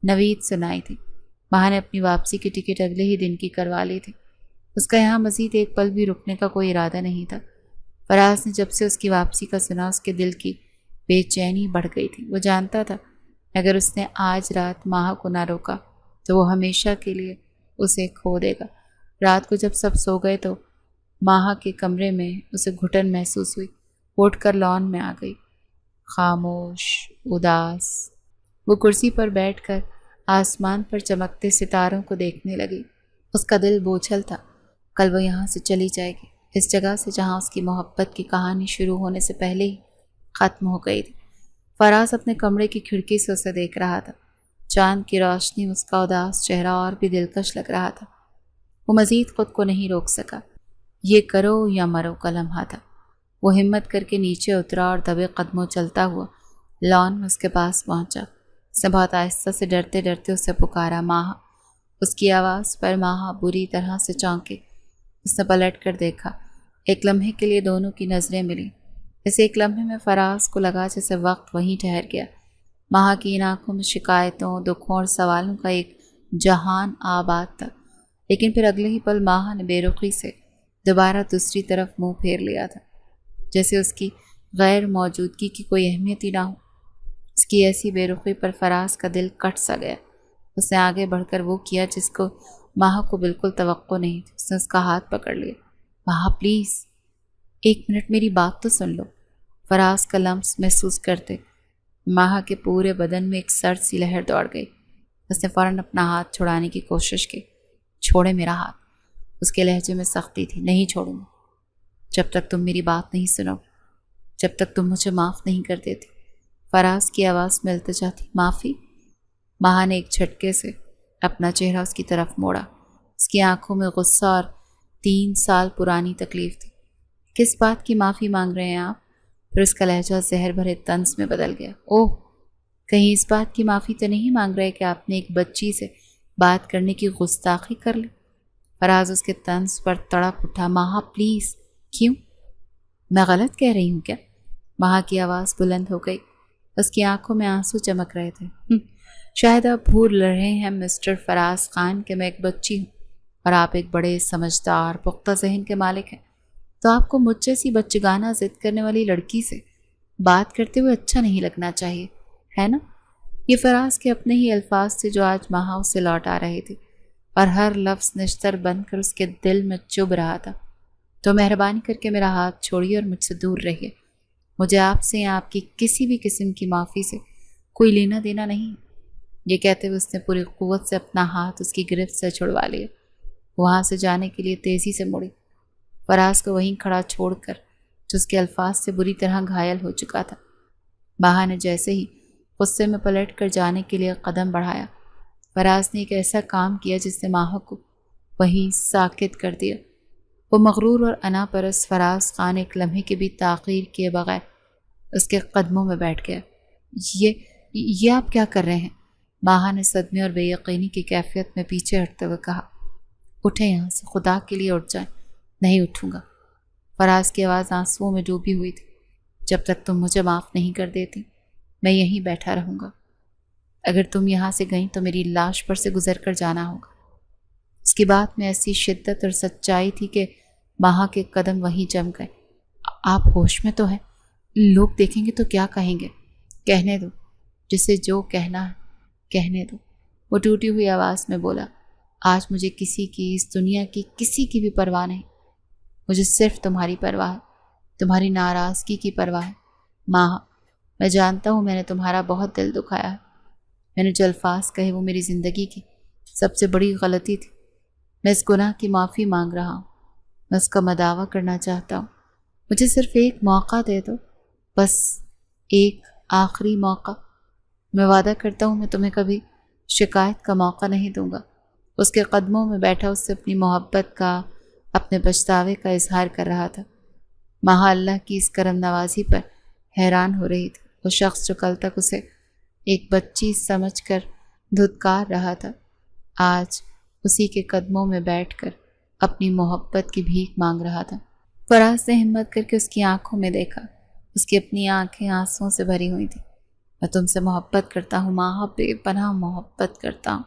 نوید سنائی تھی۔ ماہا نے اپنی واپسی کی ٹکٹ اگلے ہی دن کی کروا لی تھی۔ اس کا یہاں مزید ایک پل بھی رکنے کا کوئی ارادہ نہیں تھا۔ فراز نے جب سے اس کی واپسی کا سنا اس کے دل کی بے چینی بڑھ گئی تھی۔ وہ جانتا تھا اگر اس نے آج رات ماہا کو نہ روکا تو وہ ہمیشہ کے لیے اسے کھو دے گا۔ رات کو جب سب سو گئے تو ماہا کے کمرے میں اسے گھٹن محسوس ہوئی۔ وہ اٹھ کر لان میں آ گئی، خاموش، اداس۔ وہ کرسی پر بیٹھ کر آسمان پر چمکتے ستاروں کو دیکھنے لگی۔ اس کا دل بوجھل تھا، کل وہ یہاں سے چلی جائے گی، اس جگہ سے جہاں اس کی محبت کی کہانی شروع ہونے سے پہلے ہی ختم ہو گئی تھی۔ فراز اپنے کمرے کی کھڑکی سے اسے دیکھ رہا تھا۔ چاند کی روشنی اس کا اداس چہرہ اور بھی دلکش لگ رہا تھا۔ وہ مزید خود کو نہیں روک سکا۔ یہ کرو یا مرو کا لمحہ تھا۔ وہ ہمت کر کے نیچے اترا اور دبے قدموں چلتا ہوا لان میں اس کے پاس پہنچا۔ اس نے بہت آہستہ سے ڈرتے ڈرتے اسے پکارا، ماہا۔ اس کی آواز پر ماہا بری طرح سے چونکی۔ اس نے پلٹ کر دیکھا۔ ایک لمحے کے لیے دونوں کی نظریں ملی۔ اس ایک لمحے میں فراز کو لگا جیسے وقت وہیں ٹھہر گیا۔ ماہا کی ان آنکھوں میں شکایتوں، دکھوں اور سوالوں کا ایک جہان آباد تھا، لیکن پھر اگلے ہی پل ماہا نے بے رخی سے دوبارہ دوسری طرف منہ پھیر لیا تھا، جیسے اس کی غیر موجودگی کی کوئی اہمیت ہی نہ ہو۔ اس کی ایسی بے رخی پر فراز کا دل کٹ سا گیا۔ اس نے آگے بڑھ کر وہ کیا جس کو ماہا کو بالکل توقع نہیں تھی۔ اس نے اس کا ہاتھ پکڑ لیا۔ ماہا پلیز 1 منٹ میری بات تو سن لو۔ فراز کا لمس محسوس کرتے ماہا کے پورے بدن میں ایک سرد سی لہر دوڑ گئی۔ اس نے فوراً اپنا ہاتھ چھڑانے کی کوشش کی۔ چھوڑے میرا ہاتھ۔ اس کے لہجے میں سختی تھی۔ نہیں چھوڑوں گا جب تک تم میری بات نہیں سنو، جب تک تم مجھے معاف نہیں کر دیتی۔ فراز کی آواز میں التجا تھی۔ معافی؟ ماہا نے ایک جھٹکے سے اپنا چہرہ اس کی طرف موڑا۔ اس کی آنکھوں میں غصہ اور 3 سال پرانی تکلیف تھی۔ کس بات کی معافی مانگ رہے ہیں آپ؟ پھر اس کا لہجہ زہر بھرے طنز میں بدل گیا۔ اوہ، کہیں اس بات کی معافی تو نہیں مانگ رہے کہ آپ نے ایک بچی سے بات کرنے کی گستاخی کر لی؟ فراز اس کے طنز پر تڑپ اٹھا۔ ماہا پلیز۔ کیوں؟ میں غلط کہہ رہی ہوں کیا؟ ماہا کی آواز بلند ہو گئی، اس کی آنکھوں میں آنسو چمک رہے تھے۔ شاید آپ بھول رہے ہیں مسٹر فراز خان کہ میں ایک بچی ہوں اور آپ ایک بڑے سمجھدار پختہ ذہن کے مالک ہیں، تو آپ کو مجھ جیسی بچگانہ ضد کرنے والی لڑکی سے بات کرتے ہوئے اچھا نہیں لگنا چاہیے، ہے نا؟ یہ فراز کے اپنے ہی الفاظ تھے جو آج ماہا اسے لوٹ آ رہے تھے اور ہر لفظ نشتر بن کر اس کے دل میں چبھ رہا تھا۔ تو مہربانی کر کے میرا ہاتھ چھوڑیے اور مجھ سے دور رہیے۔ مجھے آپ سے یا آپ کی کسی بھی قسم کی معافی سے کوئی لینا دینا نہیں۔ یہ کہتے ہوئے اس نے پوری قوت سے اپنا ہاتھ اس کی گرفت سے چھڑوا لیا۔ وہاں سے جانے کے لیے تیزی سے مڑی، فراز کو وہیں کھڑا چھوڑ کر جو اس کے الفاظ سے بری طرح گھائل ہو چکا تھا۔ ماہا نے جیسے ہی غصے میں پلٹ کر جانے کے لیے قدم بڑھایا، فراز نے ایک ایسا کام کیا جس نے ماہا کو وہیں ساکت کر دیا۔ وہ مغرور اور انا پرست فراز خان ایک لمحے کی بھی تاخیر کیے بغیر اس کے قدموں میں بیٹھ گیا۔ یہ آپ کیا کر رہے ہیں؟ ماہا نے صدمے اور بے یقینی کی کیفیت میں پیچھے ہٹتے ہوئے کہا۔ اٹھیں یہاں سے، خدا کے لیے اٹھ جائیں۔ نہیں اٹھوں گا۔ فراز کی آواز آنسوؤں میں ڈوبی ہوئی تھی۔ جب تک تم مجھے معاف نہیں کر دیتی میں یہیں بیٹھا رہوں گا۔ اگر تم یہاں سے گئیں تو میری لاش پر سے گزر کر جانا ہوگا۔ اس کی بات میں ایسی شدت اور سچائی تھی کہ ماہا کے قدم وہیں جم گئے۔ آپ ہوش میں تو ہیں؟ لوگ دیکھیں گے تو کیا کہیں گے؟ کہنے دو، جسے جو کہنا ہے کہنے دو، وہ ٹوٹی ہوئی آواز میں بولا۔ آج مجھے کسی کی، اس دنیا کی کسی کی بھی پرواہ نہیں۔ مجھے صرف تمہاری پرواہ ہے، تمہاری ناراضگی کی پرواہ ہے۔ ماہا، میں جانتا ہوں میں نے تمہارا بہت دل دکھایا ہے۔ میں نے جو الفاظ کہے وہ میری زندگی کی سب سے بڑی غلطی تھی۔ میں اس گناہ کی معافی مانگ رہا ہوں، میں اس کا مداوع کرنا چاہتا ہوں۔ مجھے صرف ایک موقع دے دو، بس ایک آخری موقع۔ میں وعدہ کرتا ہوں میں تمہیں کبھی شکایت کا موقع نہیں دوں گا۔ اس کے قدموں میں بیٹھا اس سے اپنی محبت کا، اپنے پچھتاوے کا اظہار کر رہا تھا۔ ماہا اللہ کی اس کرم نوازی پر حیران ہو رہی تھی۔ وہ شخص جو کل تک اسے ایک بچی سمجھ کر دھتکار رہا تھا، آج اسی کے قدموں میں بیٹھ کر اپنی محبت کی بھیک مانگ رہا تھا۔ فراز نے ہمت کر کے اس کی آنکھوں میں دیکھا۔ اس کی اپنی آنکھیں آنسوؤں سے بھری ہوئی تھیں۔ میں تم سے محبت کرتا ہوں ماہا، بے پناہ محبت کرتا ہوں۔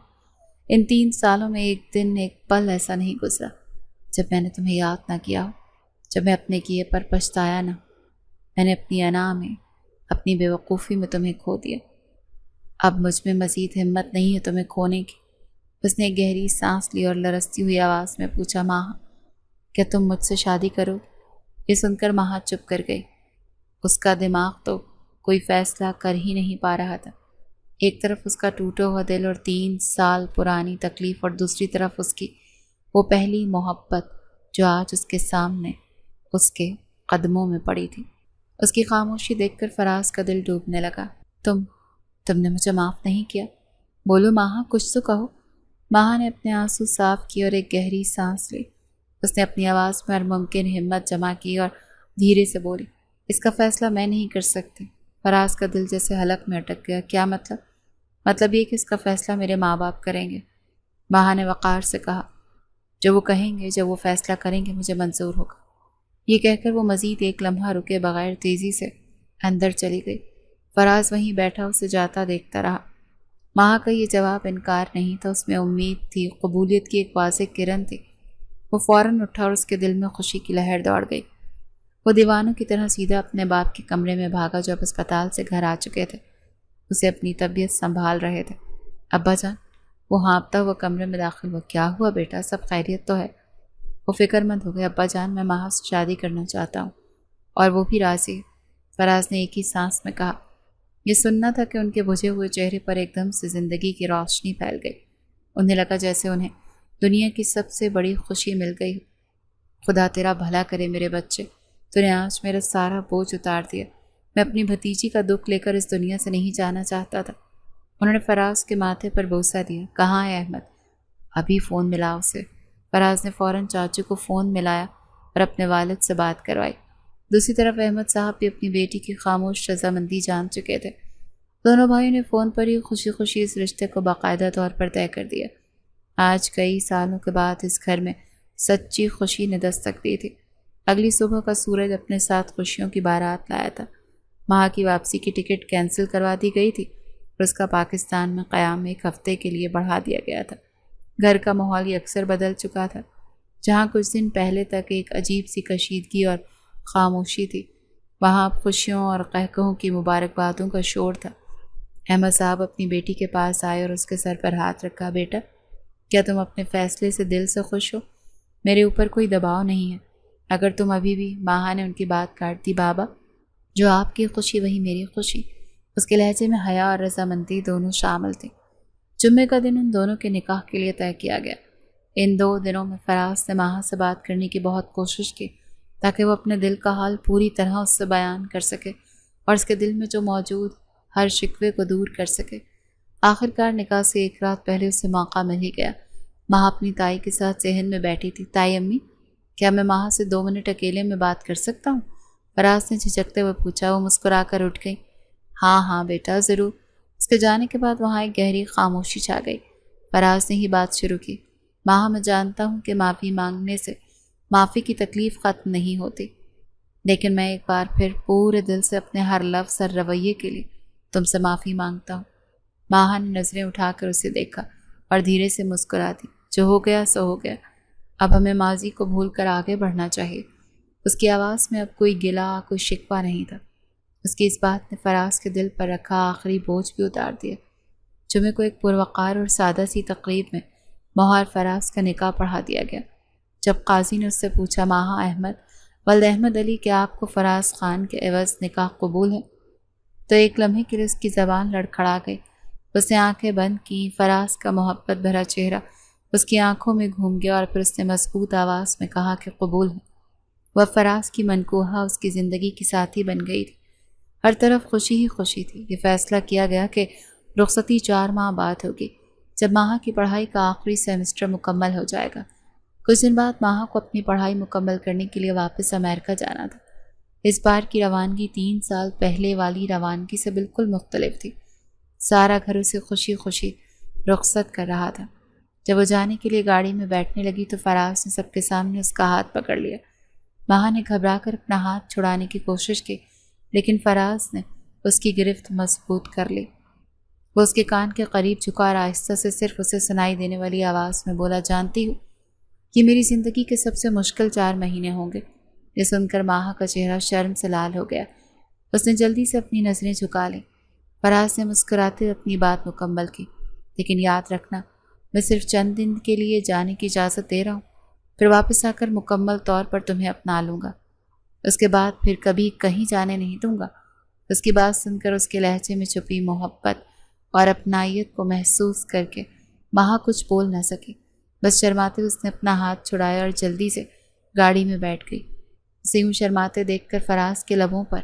ان 3 سالوں میں ایک دن، ایک پل ایسا نہیں گزرا جب میں نے تمہیں یاد نہ کیا ہو، جب میں اپنے کیے پر پچھتایا نہ۔ میں نے اپنی انا میں، اپنی بے وقوفی میں تمہیں کھو دیا۔ اب مجھ میں مزید ہمت نہیں ہے تمہیں کھونے کی۔ اس نے گہری سانس لی اور لرزتی ہوئی آواز میں پوچھا، ماہا کیا تم مجھ سے شادی کرو؟ یہ سن کر ماہا چپ کر گئی۔ اس کا دماغ تو کوئی فیصلہ کر ہی نہیں پا رہا تھا۔ ایک طرف اس کا ٹوٹا ہوا دل اور 3 سال پرانی تکلیف، اور دوسری طرف اس کی وہ پہلی محبت جو آج اس کے سامنے اس کے قدموں میں پڑی تھی۔ اس کی خاموشی دیکھ کر فراز کا دل ڈوبنے لگا۔ تم نے مجھے معاف نہیں کیا؟ بولو ماہا، کچھ تو کہو۔ ماہا نے اپنے آنسو صاف کیے اور ایک گہری سانس لی۔ اس نے اپنی آواز میں ہر ممکن ہمت جمع کی اور دھیرے سے بولی، اس کا فیصلہ میں نہیں کر سکتی۔ فراز کا دل جیسے حلق میں اٹک گیا۔ کیا مطلب؟ مطلب یہ کہ اس کا فیصلہ میرے ماں باپ کریں گے۔ ماہا نے وقار سے کہا، جو وہ کہیں گے، جب وہ فیصلہ کریں گے مجھے منظور ہوگا۔ یہ کہہ کر وہ مزید ایک لمحہ رکے بغیر تیزی سے اندر چلی گئی۔ فراز وہیں بیٹھا اسے جاتا دیکھتا رہا۔ ماہا کا یہ جواب انکار نہیں تھا، اس میں امید تھی، قبولیت کی ایک واضح کرن تھی۔ وہ فوراً اٹھا اور اس کے دل میں خوشی کی لہر دوڑ گئی۔ وہ دیوانوں کی طرح سیدھا اپنے باپ کے کمرے میں بھاگا جو اب اسپتال سے گھر آ چکے تھے، اسے اپنی طبیعت سنبھال رہے تھے۔ ابا جان، وہ ہانپتا ہوا کمرے میں داخل ہوا۔ کیا ہوا بیٹا، سب خیریت تو ہے؟ وہ فکر مند ہو گئے۔ ابا جان، میں ماہا سے شادی کرنا چاہتا ہوں اور وہ بھی راضی ہے، فراز نے ایک ہی سانس میں کہا۔ یہ سننا تھا کہ ان کے بجھے ہوئے چہرے پر ایک دم سے زندگی کی روشنی پھیل گئی۔ انہیں لگا جیسے انہیں دنیا کی سب سے بڑی خوشی مل گئی۔ خدا تیرا بھلا کرے میرے بچے، تو نے آج میرا سارا بوجھ اتار دیا۔ میں اپنی بھتیجی کا دکھ لے کر اس دنیا سے نہیں جانا چاہتا تھا۔ انہوں نے فراز کے ماتھے پر بوسہ دیا۔ کہاں ہے احمد؟ ابھی فون ملا اسے۔ فراز نے فوراً چاچو کو فون ملایا اور اپنے والد سے بات کروائی۔ دوسری طرف احمد صاحب بھی اپنی بیٹی کی خاموش رضامندی جان چکے تھے۔ دونوں بھائیوں نے فون پر ہی خوشی خوشی اس رشتے کو باقاعدہ طور پر طے کر دیا۔ آج کئی سالوں کے بعد اس گھر میں سچی خوشی نے دستک دی تھی۔ اگلی صبح کا سورج اپنے ساتھ خوشیوں کی بارات لایا تھا۔ ماں کی واپسی کی ٹکٹ کینسل کروا دی گئی تھی اور اس کا پاکستان میں قیام ایک ہفتے کے لیے بڑھا دیا گیا تھا۔ گھر کا ماحول اکثر بدل چکا تھا۔ جہاں کچھ دن پہلے تک ایک عجیب سی کشیدگی اور خاموشی تھی، وہاں اب خوشیوں اور قہقہوں کی مبارکبادوں کا شور تھا۔ احمد صاحب اپنی بیٹی کے پاس آئے اور اس کے سر پر ہاتھ رکھا۔ بیٹا، کیا تم اپنے فیصلے سے دل سے خوش ہو؟ میرے اوپر کوئی دباؤ نہیں ہے اگر تم ابھی بھی۔ ماہا نے ان کی بات کاٹ دی۔ بابا، جو آپ کی خوشی وہی میری خوشی۔ اس کے لہجے میں حیا اور رضامندی دونوں شامل تھیں۔ جمعے کا دن ان دونوں کے نکاح کے لیے طے کیا گیا۔ ان 2 دنوں میں فراز نے ماہا سے بات کرنے کی بہت کوشش کی تاکہ وہ اپنے دل کا حال پوری طرح اس سے بیان کر سکے اور اس کے دل میں جو موجود ہر شکوے کو دور کر سکے۔ آخرکار نکاح سے 1 رات پہلے اسے موقع مل ہی گیا۔ ماہا اپنی تائی کے ساتھ صحن میں بیٹھی تھی۔ تائی امی، کیا میں ماہا سے 2 منٹ اکیلے میں بات کر سکتا ہوں؟ فراز نے جھجکتے ہوئے پوچھا۔ وہ مسکرا کر اٹھ گئی۔ ہاں ہاں بیٹا، ضرور۔ اس کے جانے کے بعد وہاں ایک گہری خاموشی چھا گئی۔ فراز نے ہی بات شروع کی۔ ماہا، میں جانتا ہوں کہ معافی مانگنے سے معافی کی تکلیف ختم نہیں ہوتی، لیکن میں ایک بار پھر پورے دل سے اپنے ہر لفظ اور رویے کے لیے تم سے معافی مانگتا ہوں۔ ماہا نے نظریں اٹھا کر اسے دیکھا اور دھیرے سے مسکرا دی۔ جو ہو گیا سو ہو گیا، اب ہمیں ماضی کو بھول کر آگے بڑھنا چاہیے۔ اس کی آواز میں اب کوئی گلہ، کوئی شکوہ نہیں تھا۔ اس کی اس بات نے فراز کے دل پر رکھا آخری بوجھ بھی اتار دیا۔ جمعے کو ایک پروقار اور سادہ سی تقریب میں مہر فراز کا نکاح پڑھا دیا گیا۔ جب قاضی نے اس سے پوچھا، ماہا احمد ولد احمد علی، کیا آپ کو فراز خان کے عوض نکاح قبول ہے؟ تو ایک لمحے کے لیے اس کی زبان لڑکھڑا گئی۔ اس نے آنکھیں بند کی۔ فراز کا محبت بھرا چہرہ اس کی آنکھوں میں گھوم گیا اور پھر اس نے مضبوط آواز میں کہا کہ قبول ہے۔ وہ فراز کی منکوحہ اس کی زندگی کی ساتھی بن گئی تھی۔ ہر طرف خوشی ہی خوشی تھی۔ یہ فیصلہ کیا گیا کہ رخصتی 4 ماہ بعد ہوگی، جب ماہا کی پڑھائی کا آخری سیمسٹر مکمل ہو جائے گا۔ کچھ دن بعد ماہا کو اپنی پڑھائی مکمل کرنے کے لیے واپس امریکہ جانا تھا۔ اس بار کی روانگی 3 سال پہلے والی روانگی سے بالکل مختلف تھی۔ سارا گھر اسے خوشی خوشی رخصت کر رہا تھا۔ جب وہ جانے کے لیے گاڑی میں بیٹھنے لگی تو فراز نے سب کے سامنے اس کا ہاتھ پکڑ لیا۔ ماہا نے گھبرا کر اپنا ہاتھ چھڑانے کی کوشش کی، لیکن فراز نے اس کی گرفت مضبوط کر لی۔ وہ اس کے کان کے قریب جھکا اور آہستہ سے صرف اسے سنائی دینے والی آواز میں بولا، جانتی ہوں یہ میری زندگی کے سب سے مشکل 4 مہینے ہوں گے۔ یہ سن کر ماہا کا چہرہ شرم سے لال ہو گیا۔ اس نے جلدی سے اپنی نظریں جھکا لیں۔ فراز نے مسکراتے اپنی بات مکمل کی، لیکن یاد رکھنا، میں صرف چند دن کے لیے جانے کی اجازت دے رہا ہوں، پھر واپس آ کر مکمل طور پر تمہیں اپنا لوں گا۔ اس کے بعد پھر کبھی کہیں جانے نہیں دوں گا۔ اس کی بات سن کر اس کے لہجے میں چھپی محبت اور اپنائیت کو محسوس کر کے ماہا کچھ بول نہ سکی۔ بس شرماتے اس نے اپنا ہاتھ چھڑایا اور جلدی سے گاڑی میں بیٹھ گئی۔ اسے یوں شرماتے دیکھ کر فراز کے لبوں پر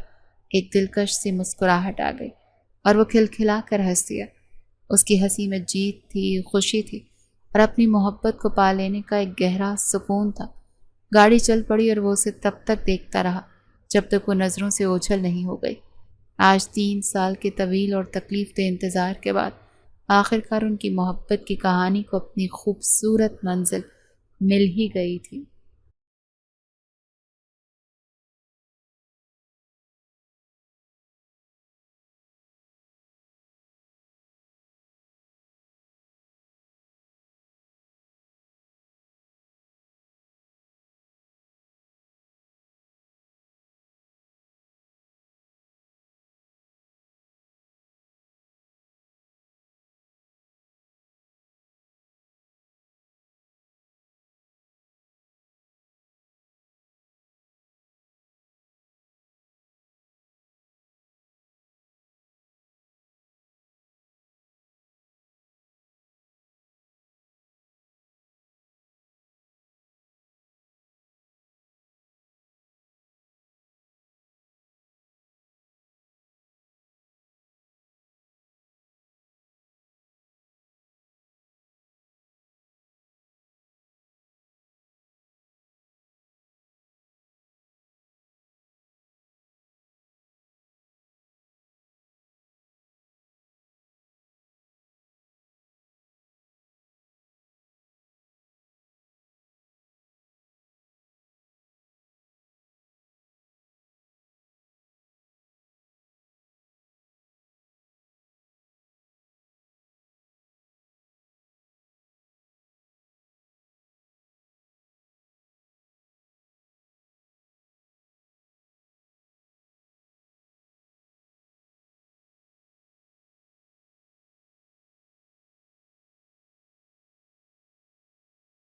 ایک دلکش سی مسکراہٹ آ گئی اور وہ کھلکھلا کر ہنس دیا۔ اس کی ہنسی میں جیت تھی، خوشی تھی اور اپنی محبت کو پا لینے کا ایک گہرا سکون تھا۔ گاڑی چل پڑی اور وہ اسے تب تک دیکھتا رہا جب تک وہ نظروں سے اوجھل نہیں ہو گئی۔ آج 3 سال کے طویل اور تکلیف دہ انتظار کے بعد آخرکار ان کی محبت کی کہانی کو اپنی خوبصورت منزل مل ہی گئی تھی۔